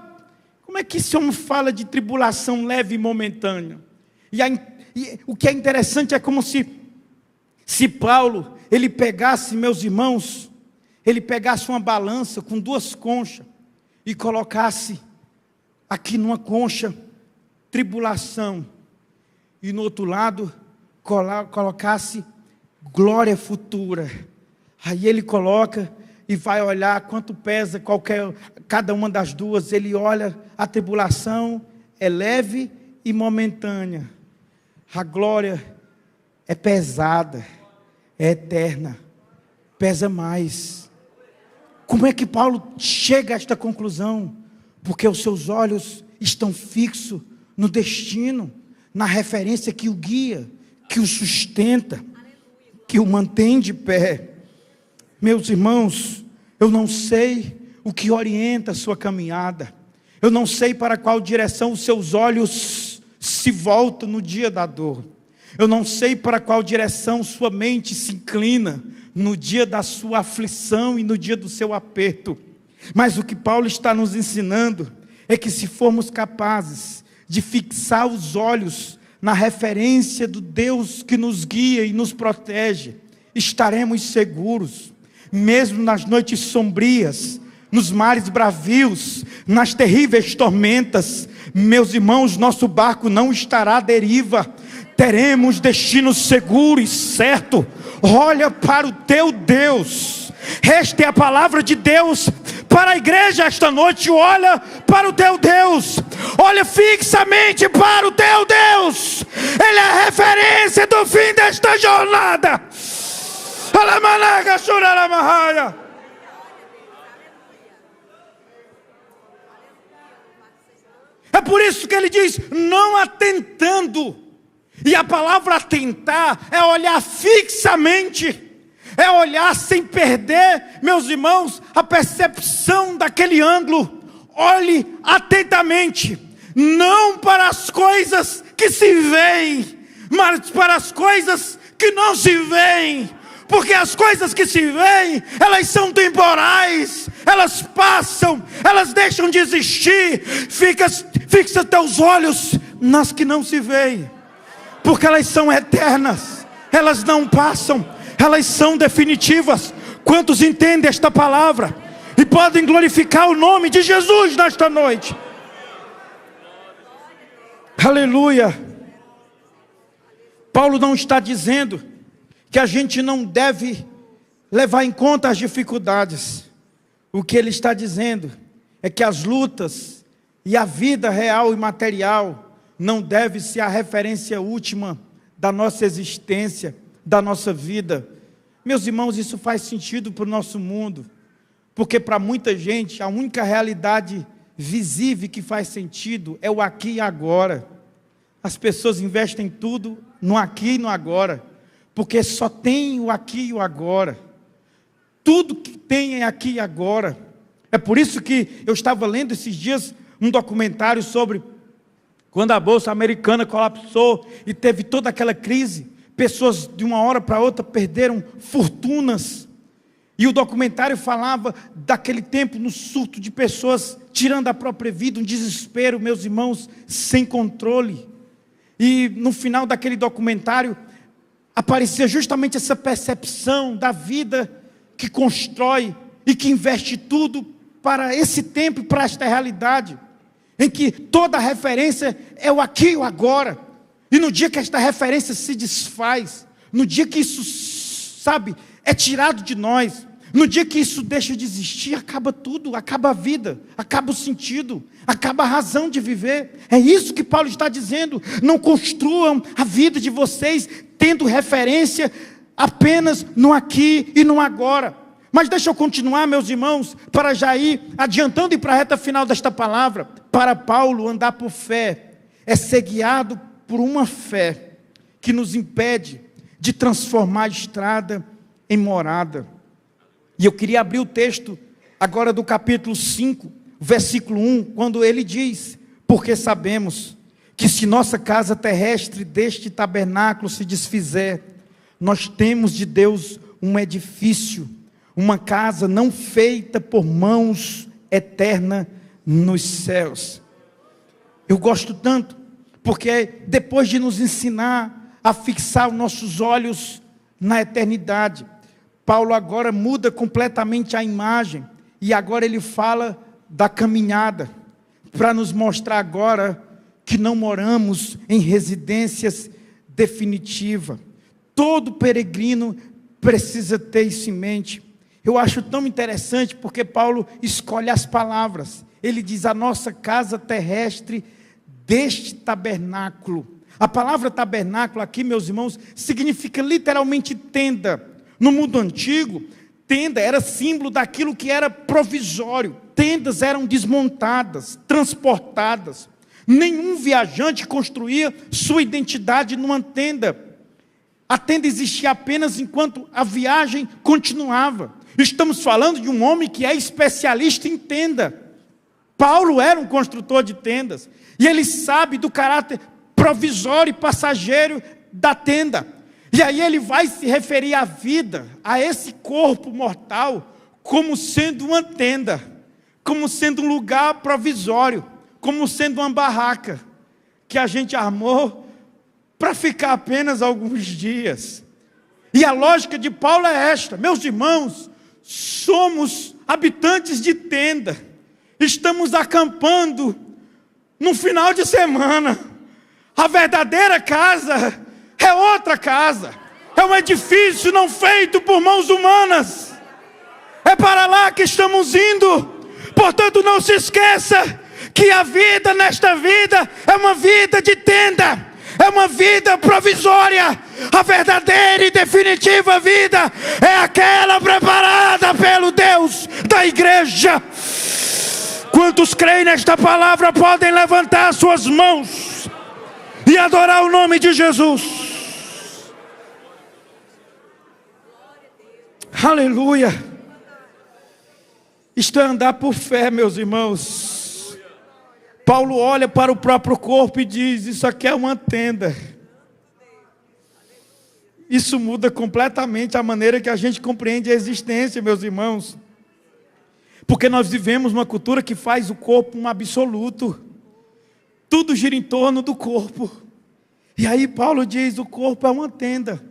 Como é que esse homem fala de tribulação leve e momentânea? E o que é interessante é como se Paulo, ele pegasse, meus irmãos, ele pegasse uma balança com duas conchas e colocasse aqui numa concha tribulação e no outro lado colocasse glória futura. Aí ele coloca e vai olhar quanto pesa cada uma das duas. Ele olha, a tribulação é leve e momentânea. A glória é pesada, é eterna. pesa mais. Como é que Paulo chega a esta conclusão? Porque os seus olhos estão fixos no destino, na referência que o guia, que o sustenta, que o mantém de pé. Meus irmãos, eu não sei o que orienta a sua caminhada. Eu não sei para qual direção os seus olhos se voltam no dia da dor. Eu não sei para qual direção sua mente se inclina no dia da sua aflição e no dia do seu aperto. Mas o que Paulo está nos ensinando é que se formos capazes de fixar os olhos na referência do Deus que nos guia e nos protege, estaremos seguros, mesmo nas noites sombrias, nos mares bravios, nas terríveis tormentas. Meus irmãos, nosso barco não estará à deriva, teremos destino seguro e certo. Olha para o teu Deus. Esta é a palavra de Deus para a igreja esta noite. Olha para o teu Deus, olha fixamente para o teu Deus. Ele é a referência do fim desta jornada. É por isso que ele diz, não atentando. E a palavra atentar é olhar fixamente, é olhar sem perder, meus irmãos, a percepção daquele ângulo. Olhe atentamente, não para as coisas que se veem, mas para as coisas que não se veem. Porque as coisas que se veem, elas são temporais, elas passam, elas deixam de existir. Fixa teus olhos nas que não se veem, porque elas são eternas, elas não passam, elas são definitivas. Quantos entendem esta palavra e podem glorificar o nome de Jesus nesta noite? Aleluia. Paulo não está dizendo que a gente não deve levar em conta as dificuldades. O que ele está dizendo é que as lutas e a vida real e material não deve ser a referência última da nossa existência, da nossa vida. Meus irmãos, isso faz sentido para o nosso mundo, porque para muita gente a única realidade visível que faz sentido é o aqui e agora. As pessoas investem tudo no aqui e no agora, porque só tem o aqui e o agora. Tudo que tem é aqui e agora. É por isso que eu estava lendo esses dias um documentário sobre quando a Bolsa Americana colapsou e teve toda aquela crise. Pessoas de uma hora para outra perderam fortunas. E o documentário falava daquele tempo no surto de pessoas tirando a própria vida, um desespero, meus irmãos, sem controle. E no final daquele documentário aparecia justamente essa percepção da vida que constrói e que investe tudo para esse tempo e para esta realidade, em que toda referência é o aqui e o agora. E no dia que esta referência se desfaz, no dia que isso, é tirado de nós, no dia que isso deixa de existir, acaba tudo, acaba a vida, acaba o sentido, acaba a razão de viver. É isso que Paulo está dizendo. Não construam a vida de vocês tendo referência apenas no aqui e no agora. Mas deixa eu continuar, meus irmãos, para já ir adiantando e para a reta final desta palavra. Para Paulo, andar por fé é ser guiado por uma fé que nos impede de transformar a estrada em morada. E eu queria abrir o texto agora do capítulo 5, versículo 1, quando ele diz: porque sabemos que se nossa casa terrestre deste tabernáculo se desfizer, nós temos de Deus um edifício, uma casa não feita por mãos, eterna nos céus. Eu gosto tanto, porque depois de nos ensinar a fixar os nossos olhos na eternidade, Paulo agora muda completamente a imagem, e agora ele fala da caminhada, para nos mostrar agora que não moramos em residências definitivas. Todo peregrino precisa ter isso em mente. Eu acho tão interessante porque Paulo escolhe as palavras. Ele diz: a nossa casa terrestre deste tabernáculo. A palavra tabernáculo aqui, meus irmãos, significa literalmente tenda. No mundo antigo, tenda era símbolo daquilo que era provisório. Tendas eram desmontadas, transportadas. Nenhum viajante construía sua identidade numa tenda. A tenda existia apenas enquanto a viagem continuava. Estamos falando de um homem que é especialista em tenda. Paulo era um construtor de tendas. E ele sabe do caráter provisório e passageiro da tenda. E aí ele vai se referir à vida, a esse corpo mortal, como sendo uma tenda, como sendo um lugar provisório, como sendo uma barraca, que a gente armou para ficar apenas alguns dias. E a lógica de Paulo é esta: meus irmãos, somos habitantes de tenda, estamos acampando no final de semana. A verdadeira casa é outra casa, é um edifício não feito por mãos humanas, é para lá que estamos indo. Portanto, não se esqueça que a vida nesta vida é uma vida de tenda, é uma vida provisória. A verdadeira e definitiva vida é aquela preparada pelo Deus da igreja. Quantos creem nesta palavra podem levantar suas mãos e adorar o nome de Jesus? Aleluia. Isto é andar por fé, meus irmãos. Paulo olha para o próprio corpo e diz: isso aqui é uma tenda. Isso muda completamente a maneira que a gente compreende a existência, meus irmãos. Porque nós vivemos uma cultura que faz o corpo um absoluto. Tudo gira em torno do corpo. E aí Paulo diz: o corpo é uma tenda.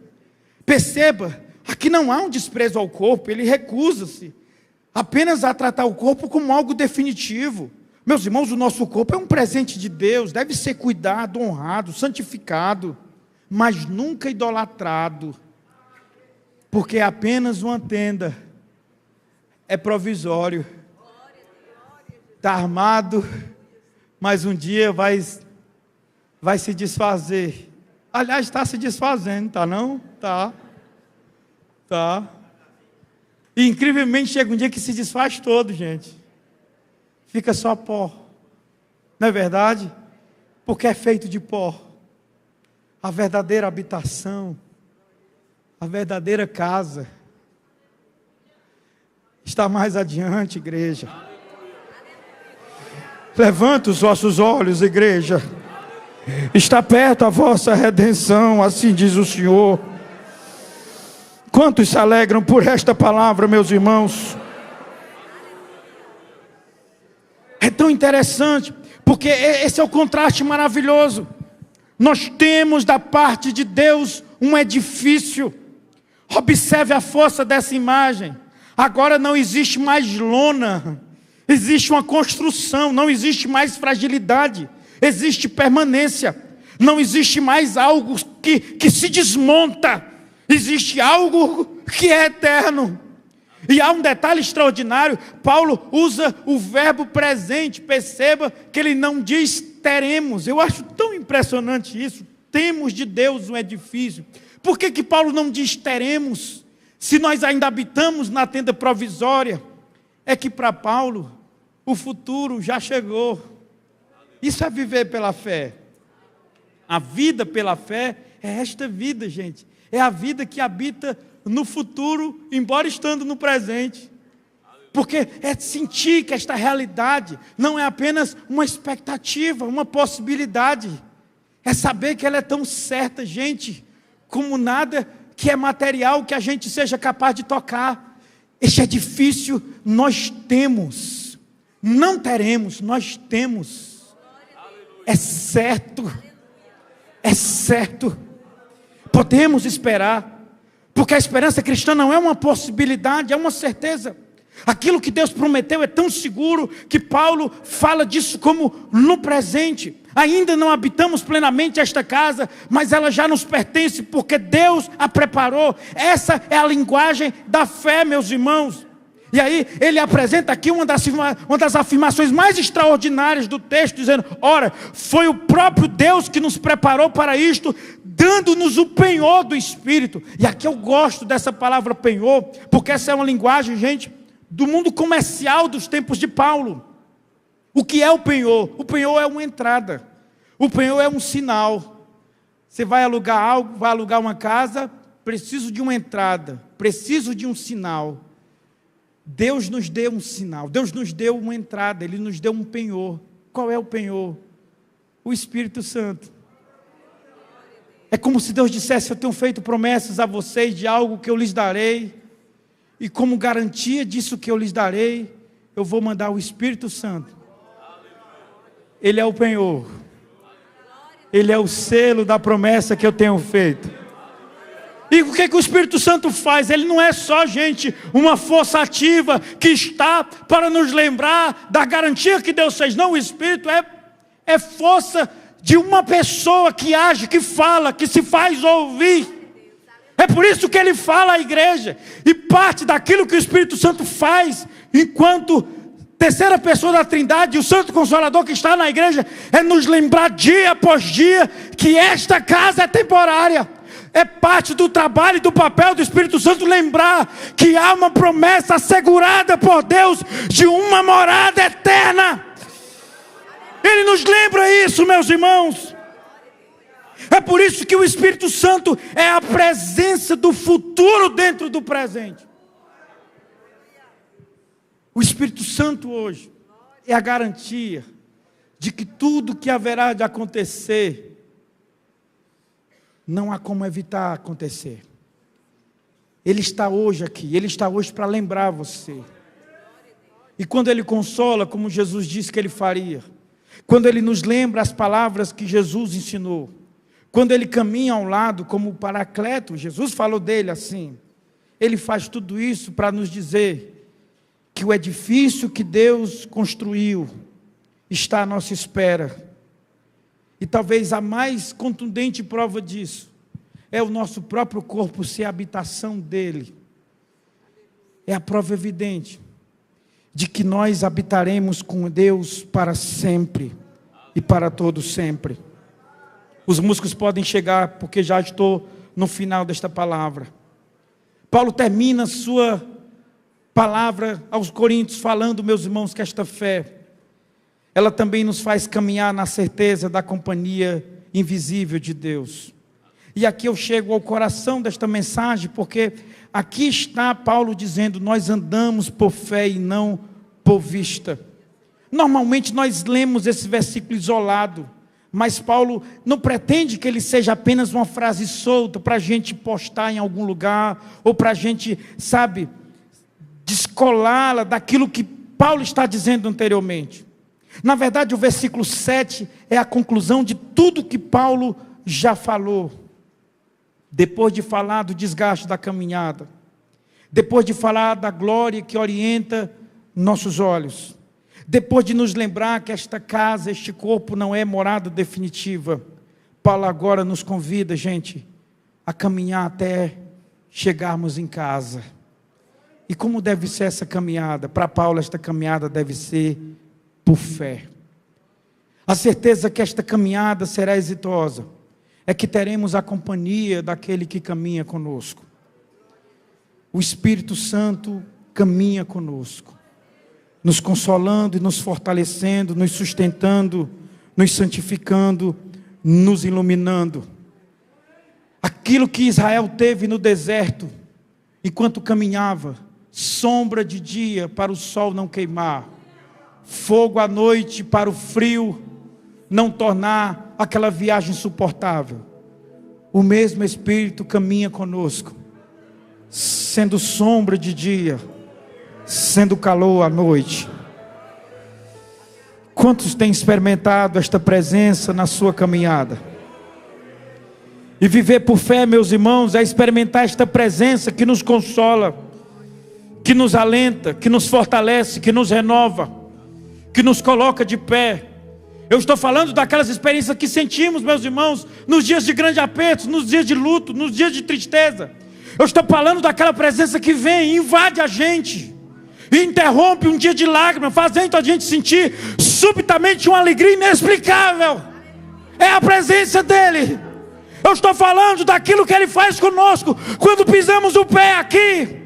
Perceba, aqui não há um desprezo ao corpo. Ele recusa-se apenas a tratar o corpo como algo definitivo. Meus irmãos, o nosso corpo é um presente de Deus, deve ser cuidado, honrado, santificado, mas nunca idolatrado, porque é apenas uma tenda, é provisório, está armado, mas um dia vai se desfazer. Aliás, está se desfazendo, está não? Está. E incrivelmente chega um dia que se desfaz todo, gente. Fica só pó. Não é verdade? Porque é feito de pó. A verdadeira habitação, a verdadeira casa, está mais adiante, igreja. Levanta os vossos olhos, igreja. Está perto a vossa redenção, assim diz o Senhor. Quantos se alegram por esta palavra, meus irmãos? É tão interessante, porque esse é o contraste maravilhoso. Nós temos da parte de Deus um edifício. Observe a força dessa imagem. Agora não existe mais lona, existe uma construção, não existe mais fragilidade, existe permanência. Não existe mais algo que se desmonta, existe algo que é eterno. E há um detalhe extraordinário: Paulo usa o verbo presente. Perceba que ele não diz teremos. Eu acho tão impressionante isso. Temos de Deus um edifício. Por que Paulo não diz teremos, se nós ainda habitamos na tenda provisória? É que para Paulo o futuro já chegou. Isso é viver pela fé. A vida pela fé é esta vida, gente. É a vida que habita no futuro, embora estando no presente. Porque é sentir que esta realidade não é apenas uma expectativa, uma possibilidade. É saber que ela é tão certa, gente, como nada que é material que a gente seja capaz de tocar. Este edifício nós temos. Não teremos, nós temos. É certo. É certo. Podemos esperar. Porque a esperança cristã não é uma possibilidade, é uma certeza. Aquilo que Deus prometeu é tão seguro que Paulo fala disso como no presente. Ainda não habitamos plenamente esta casa, mas ela já nos pertence porque Deus a preparou. Essa é a linguagem da fé, meus irmãos. E aí ele apresenta aqui uma das afirmações mais extraordinárias do texto, dizendo: ora, foi o próprio Deus que nos preparou para isto dando-nos o penhor do Espírito. E aqui eu gosto dessa palavra penhor, porque essa é uma linguagem, gente, do mundo comercial dos tempos de Paulo. O que é o penhor? O penhor é uma entrada. O penhor é um sinal. Você vai alugar algo, vai alugar uma casa, preciso de uma entrada, preciso de um sinal. Deus nos deu um sinal, Deus nos deu uma entrada, Ele nos deu um penhor. Qual é o penhor? O Espírito Santo. É como se Deus dissesse: eu tenho feito promessas a vocês de algo que eu lhes darei, e como garantia disso que eu lhes darei, eu vou mandar o Espírito Santo. Ele é o penhor. Ele é o selo da promessa que eu tenho feito. E o que o Espírito Santo faz? Ele não é só, gente, uma força ativa que está para nos lembrar da garantia que Deus fez. Não, o Espírito é força de uma pessoa que age, que fala, que se faz ouvir. É por isso que ele fala à igreja. E parte daquilo que o Espírito Santo faz, enquanto terceira pessoa da Trindade, o Santo Consolador que está na igreja, é nos lembrar dia após dia que esta casa é temporária. É parte do trabalho e do papel do Espírito Santo lembrar que há uma promessa assegurada por Deus de uma morada eterna. Ele nos lembra isso, meus irmãos. É por isso que o Espírito Santo é a presença do futuro dentro do presente. O Espírito Santo hoje é a garantia de que tudo que haverá de acontecer, não há como evitar acontecer. Ele está hoje aqui, Ele está hoje para lembrar você. E quando Ele consola, como Jesus disse que Ele faria, quando Ele nos lembra as palavras que Jesus ensinou, quando Ele caminha ao lado como o Paracleto, Jesus falou dele assim, Ele faz tudo isso para nos dizer que o edifício que Deus construiu está à nossa espera. E talvez a mais contundente prova disso é o nosso próprio corpo ser a habitação dele. É a prova evidente de que nós habitaremos com Deus para sempre e para todo sempre. Os músicos podem chegar, porque já estou no final desta palavra. Paulo termina sua palavra aos Coríntios falando, meus irmãos, que esta fé, ela também nos faz caminhar na certeza da companhia invisível de Deus. E aqui eu chego ao coração desta mensagem, porque aqui está Paulo dizendo, nós andamos por fé e não por vista. Normalmente nós lemos esse versículo isolado, mas Paulo não pretende que ele seja apenas uma frase solta para a gente postar em algum lugar, ou para a gente, sabe, descolá-la daquilo que Paulo está dizendo anteriormente. Na verdade, o versículo 7 é a conclusão de tudo que Paulo já falou. Depois de falar do desgaste da caminhada, depois de falar da glória que orienta nossos olhos, depois de nos lembrar que esta casa, este corpo não é morada definitiva, Paulo agora nos convida, gente, a caminhar até chegarmos em casa. E como deve ser essa caminhada? Para Paulo, esta caminhada deve ser por fé. A certeza que esta caminhada será exitosa é que teremos a companhia daquele que caminha conosco. O Espírito Santo caminha conosco, nos consolando e nos fortalecendo, nos sustentando, nos santificando, nos iluminando. Aquilo que Israel teve no deserto, enquanto caminhava, sombra de dia para o sol não queimar, fogo à noite para o frio não tornar aquela viagem insuportável. O mesmo Espírito caminha conosco, sendo sombra de dia, sendo calor à noite. Quantos têm experimentado esta presença na sua caminhada? E viver por fé, meus irmãos, é experimentar esta presença que nos consola, que nos alenta, que nos fortalece, que nos renova, que nos coloca de pé. Eu estou falando daquelas experiências que sentimos, meus irmãos, nos dias de grande aperto, nos dias de luto, nos dias de tristeza. Eu estou falando daquela presença que vem e invade a gente, e interrompe um dia de lágrimas, fazendo a gente sentir subitamente uma alegria inexplicável. É a presença dEle. Eu estou falando daquilo que Ele faz conosco quando pisamos o pé aqui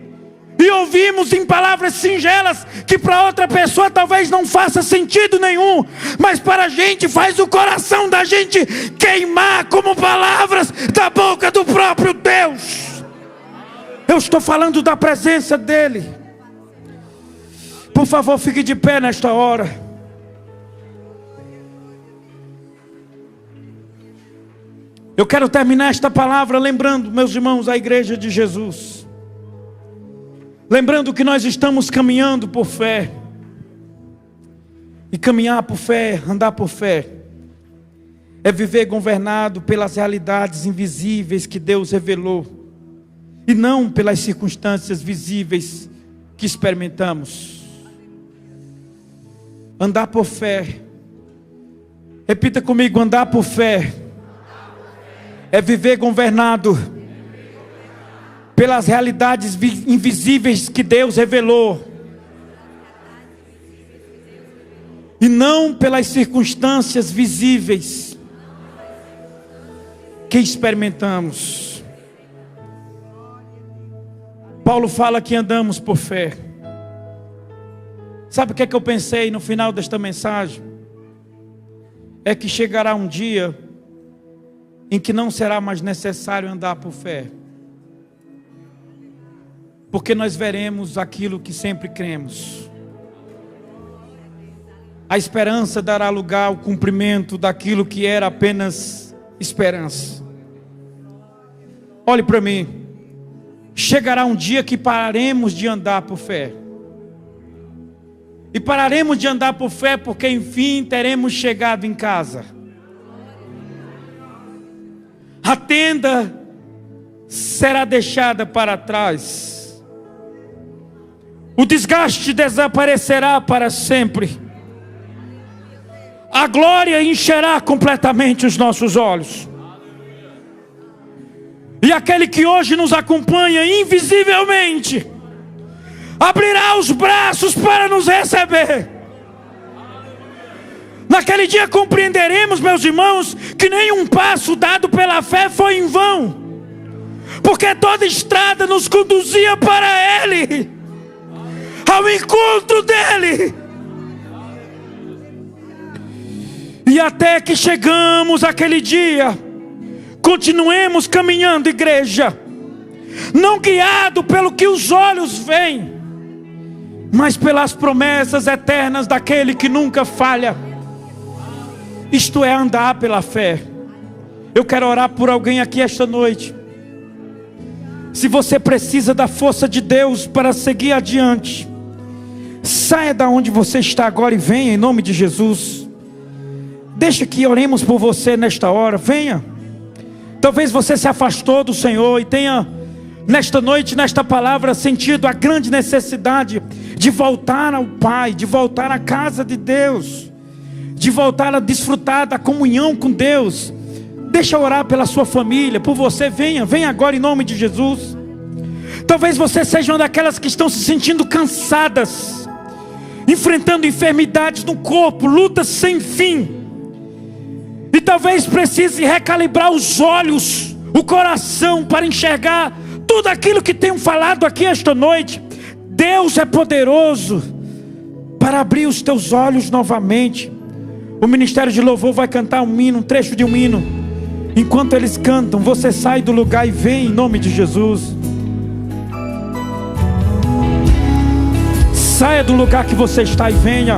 e ouvimos em palavras singelas que para outra pessoa talvez não faça sentido nenhum, mas para a gente faz o coração da gente queimar como palavras da boca do próprio Deus. Eu estou falando da presença dEle. Por favor, fique de pé nesta hora. Eu quero terminar esta palavra lembrando, meus irmãos, a igreja de Jesus. Lembrando que nós estamos caminhando por fé. E caminhar por fé, andar por fé, é viver governado pelas realidades invisíveis que Deus revelou, e não pelas circunstâncias visíveis que experimentamos. Andar por fé. Repita comigo: andar por fé é viver governado pelas realidades invisíveis que Deus revelou, e não pelas circunstâncias visíveis que experimentamos. Paulo fala que andamos por fé. Sabe o que é que eu pensei no final desta mensagem? É que chegará um dia em que não será mais necessário andar por fé, porque nós veremos aquilo que sempre cremos. A esperança dará lugar ao cumprimento daquilo que era apenas esperança. Olhe para mim. Chegará um dia que pararemos de andar por fé. E pararemos de andar por fé porque enfim teremos chegado em casa. A tenda será deixada para trás. O desgaste desaparecerá para sempre. A glória encherá completamente os nossos olhos. E aquele que hoje nos acompanha invisivelmente abrirá os braços para nos receber. Naquele dia compreenderemos, meus irmãos, que nenhum passo dado pela fé foi em vão, porque toda estrada nos conduzia para Ele, ao encontro dEle. E até que chegamos àquele dia, continuemos caminhando, igreja, não guiado pelo que os olhos veem, mas pelas promessas eternas daquele que nunca falha. Isto é andar pela fé. Eu quero orar por alguém aqui esta noite. Se você precisa da força de Deus para seguir adiante, saia da onde você está agora e venha em nome de Jesus. Deixa que oremos por você nesta hora. Venha. Talvez você se afastou do Senhor e tenha nesta noite, nesta palavra, sentido a grande necessidade de voltar ao Pai, de voltar à casa de Deus, de voltar a desfrutar da comunhão com Deus. Deixa eu orar pela sua família, por você. Venha agora em nome de Jesus. Talvez você seja uma daquelas que estão se sentindo cansadas, enfrentando enfermidades no corpo, lutas sem fim, e talvez precise recalibrar os olhos, o coração, para enxergar tudo aquilo que tenho falado aqui esta noite. Deus é poderoso para abrir os teus olhos novamente. O Ministério de Louvor vai cantar um hino, um trecho de um hino. Enquanto eles cantam, você sai do lugar e vem em nome de Jesus. Saia do lugar que você está e venha.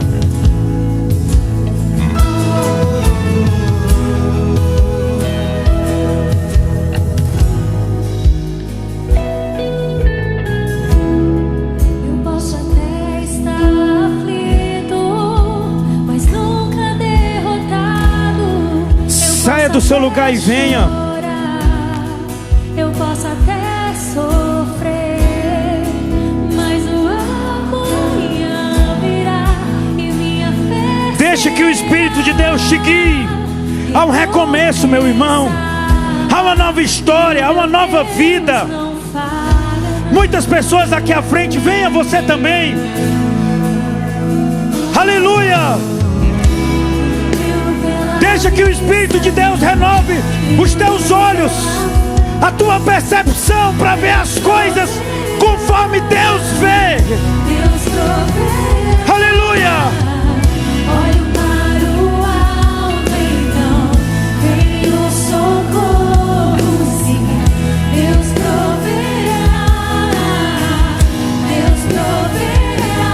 Saia do seu lugar e venha. Eu posso até sofrer, mas o amanhã virá e minha fé. Deixe que o Espírito de Deus te guie. Há um recomeço, meu irmão. Há uma nova história, há uma nova vida. Muitas pessoas aqui à frente, venha você também. Aleluia. Deixa que o Espírito de Deus renove os teus olhos, a tua percepção para ver as coisas conforme Deus vê. Deus proverá. Aleluia! Olho para o alto, então vem o socorro, sim. Deus proverá. Deus proverá.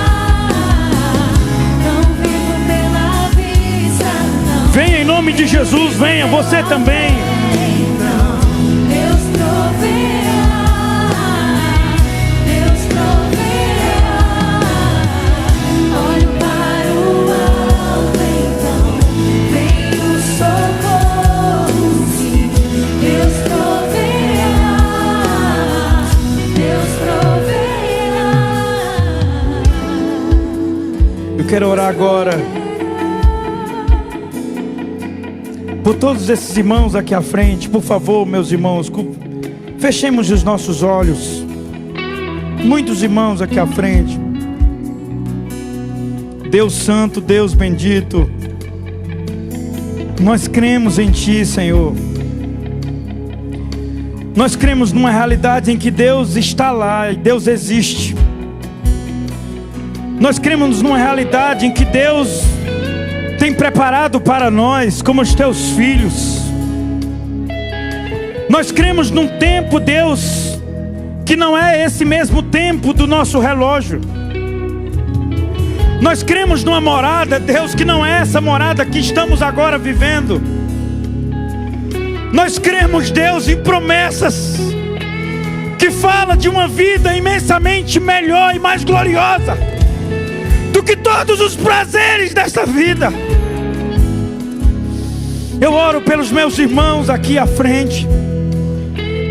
Não vivo pela vista, não. Venha em nome de Jesus, venha você também. Deus proverá. Deus proverá. Olho para o alto, então vem o socorro, sim. Deus proverá. Deus proverá. Eu quero orar agora por todos esses irmãos aqui à frente. Por favor, meus irmãos, fechemos os nossos olhos. Muitos irmãos aqui à frente. Deus santo, Deus bendito, nós cremos em Ti, Senhor. Nós cremos numa realidade em que Deus está lá e Deus existe. Nós cremos numa realidade em que Deus tem preparado para nós como os Teus filhos. Nós cremos num tempo, Deus, que não é esse mesmo tempo do nosso relógio. Nós cremos numa morada, Deus, que não é essa morada que estamos agora vivendo. Nós cremos, Deus, em promessas que fala de uma vida imensamente melhor e mais gloriosa do que todos os prazeres desta vida. Eu oro pelos meus irmãos aqui à frente,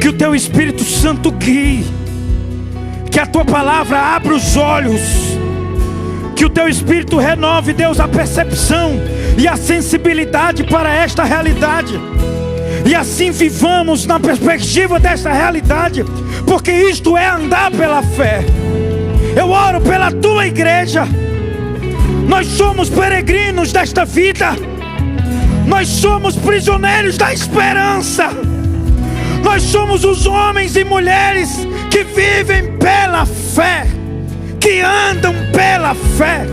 que o Teu Espírito Santo guie, que a Tua palavra abra os olhos, que o Teu Espírito renove, Deus, a percepção e a sensibilidade para esta realidade, e assim vivamos na perspectiva desta realidade, porque isto é andar pela fé. Eu oro pela Tua igreja. Nós somos peregrinos desta vida, nós somos prisioneiros da esperança, nós somos os homens e mulheres que vivem pela fé, que andam pela fé.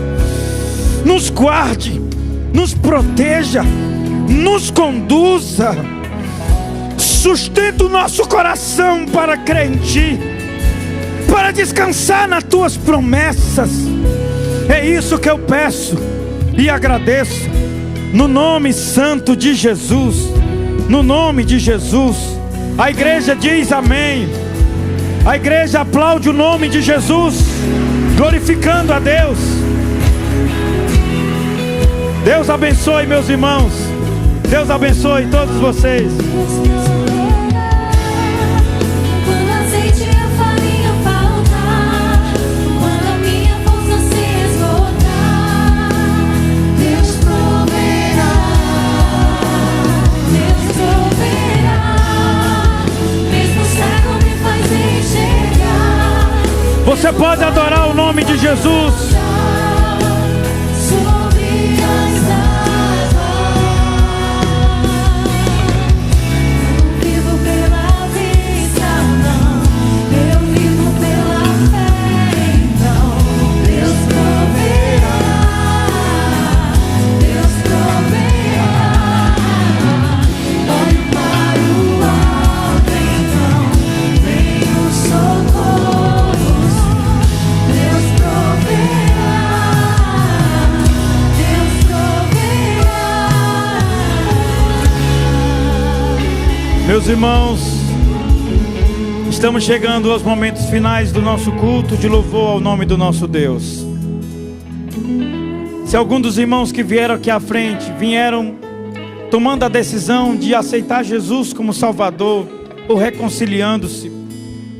Nos guarde, nos proteja, nos conduza, sustenta o nosso coração para crer em Ti, para descansar nas Tuas promessas. É isso que eu peço e agradeço, no nome santo de Jesus, no nome de Jesus. A igreja diz amém. A igreja aplaude o nome de Jesus, glorificando a Deus. Deus abençoe, meus irmãos. Deus abençoe todos vocês. Quando o azeite e a farinha faltar, quando a minha força se esgotar, Deus proverá. Deus proverá. Mesmo cego me faz enxergar. Você pode adorar o nome de Jesus. Sobre as águas. Não vivo pela vista, não. Eu vivo pela fé, então. Deus proverá. Deus proverá. Olho para o alto, então. Vem o socorro. Deus proverá. Deus proverá. Meus irmãos, estamos chegando aos momentos finais do nosso culto de louvor ao nome do nosso Deus. Se algum dos irmãos que vieram aqui à frente, vieram tomando a decisão de aceitar Jesus como Salvador, ou reconciliando-se,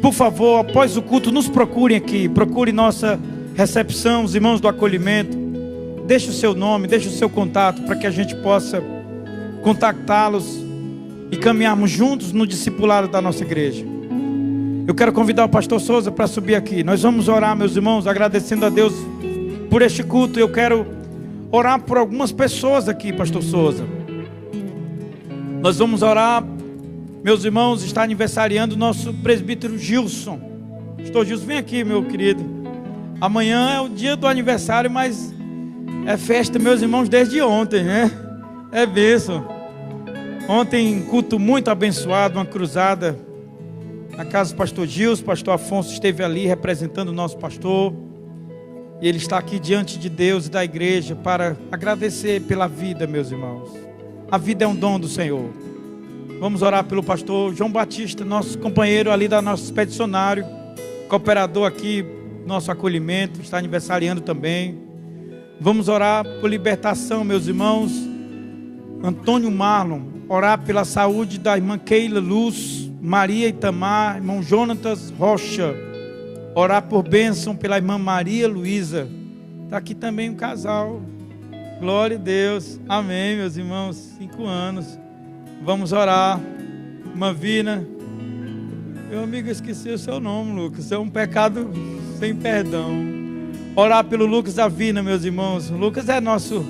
por favor, após o culto, nos procurem aqui. Procure nossa recepção, os irmãos do acolhimento. Deixe o seu nome, deixe o seu contato, para que a gente possa contactá-los e caminharmos juntos no discipulado da nossa igreja. Eu quero convidar o pastor Souza para subir aqui. Nós vamos orar, meus irmãos, agradecendo a Deus por este culto. Eu quero orar por algumas pessoas aqui, pastor Souza. Nós vamos orar, meus irmãos, está aniversariando o nosso presbítero Gilson. Pastor Gilson, vem aqui, meu querido. Amanhã é o dia do aniversário, mas é festa, meus irmãos, desde ontem, né? É bênção. Ontem, culto muito abençoado, uma cruzada na casa do pastor Gilson. O pastor Afonso esteve ali representando o nosso pastor. E ele está aqui diante de Deus e da igreja para agradecer pela vida, meus irmãos. A vida é um dom do Senhor. Vamos orar pelo pastor João Batista, nosso companheiro ali da nosso expedicionário, cooperador aqui, nosso acolhimento, está aniversariando também. Vamos orar por libertação, meus irmãos. Antônio Marlon, orar pela saúde da irmã Keila Luz, Maria Itamar, irmão Jonatas Rocha. Orar por bênção pela irmã Maria Luísa. Está aqui também um casal. Glória a Deus. Amém, meus irmãos. 5 anos. Vamos orar. Irmã Vina. Meu amigo, eu esqueci o seu nome, Lucas. É um pecado sem perdão. Orar pelo Lucas Avina, meus irmãos. O Lucas é nosso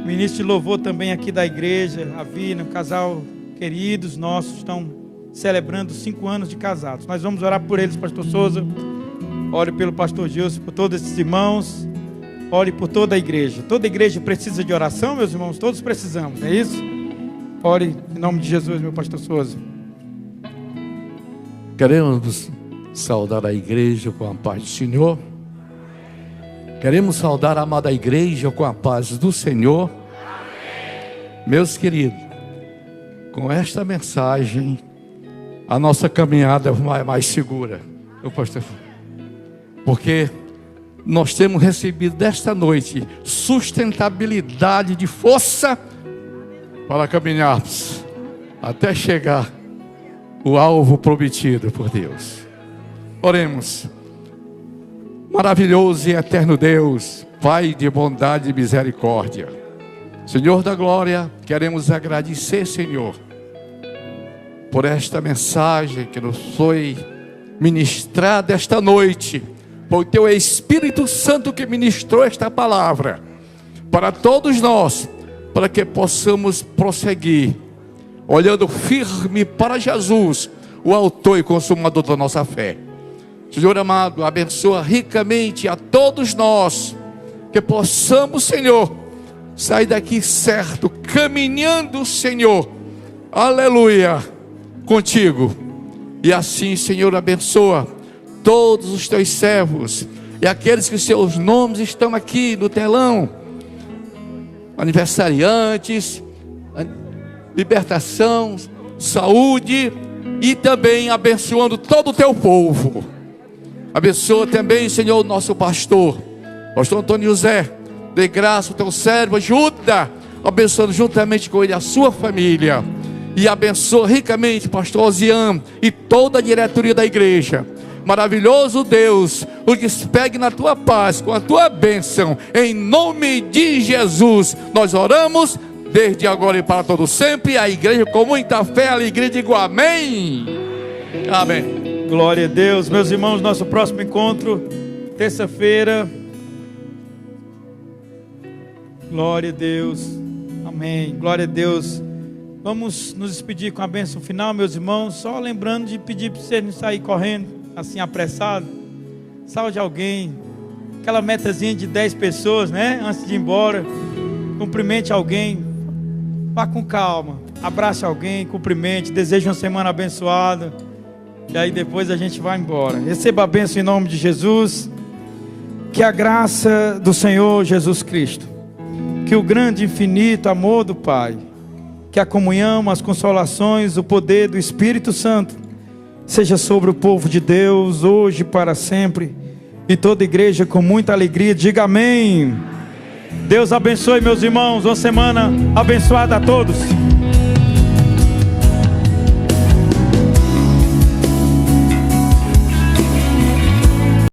ministro de louvor também aqui da igreja. Avina, um casal queridos nossos, estão celebrando 5 anos de casados. Nós vamos orar por eles, pastor Souza. Ore pelo pastor Gilson, por todos esses irmãos. Ore por toda a igreja. Toda a igreja precisa de oração, meus irmãos. Todos precisamos, não é isso? Ore em nome de Jesus, meu pastor Souza. Queremos saudar a igreja com a paz do Senhor. Queremos saudar a amada igreja com a paz do Senhor. Meus queridos, com esta mensagem, a nossa caminhada é mais segura. Porque nós temos recebido desta noite sustentabilidade de força para caminharmos até chegar o alvo prometido por Deus. Oremos. Maravilhoso e eterno Deus, Pai de bondade e misericórdia, Senhor da glória, queremos agradecer, Senhor, por esta mensagem que nos foi ministrada esta noite, por teu Espírito Santo que ministrou esta palavra para todos nós, para que possamos prosseguir olhando firme para Jesus, o autor e consumador da nossa fé. Senhor amado, abençoa ricamente a todos nós, que possamos, Senhor, sair daqui certo, caminhando, Senhor, aleluia, contigo. E assim, Senhor, abençoa todos os teus servos e aqueles que seus nomes estão aqui no telão, aniversariantes, libertação, saúde, e também abençoando todo o teu povo. Abençoa também, Senhor, o nosso pastor Antônio José, dê graça ao teu servo, ajuda, abençoando juntamente com ele a sua família, e abençoa ricamente pastor Osian e toda a diretoria da igreja. Maravilhoso Deus, o despegue na tua paz, com a tua bênção, em nome de Jesus, nós oramos, desde agora e para todo sempre. A igreja com muita fé, alegria, digo amém. Amém. Glória a Deus, meus irmãos, nosso próximo encontro, terça-feira. Glória a Deus, amém, glória a Deus. Vamos nos despedir com a bênção final, meus irmãos, só lembrando de pedir para vocês não sair correndo, assim apressado. Saúde alguém, aquela metazinha de 10 pessoas, né, antes de ir embora. Cumprimente alguém, vá com calma, abrace alguém, cumprimente, deseje uma semana abençoada. E aí depois a gente vai embora. Receba a bênção em nome de Jesus. Que a graça do Senhor Jesus Cristo, que o grande e infinito amor do Pai, que a comunhão, as consolações, o poder do Espírito Santo seja sobre o povo de Deus, hoje e para sempre. E toda a igreja com muita alegria diga amém. Deus abençoe, meus irmãos, uma semana abençoada a todos.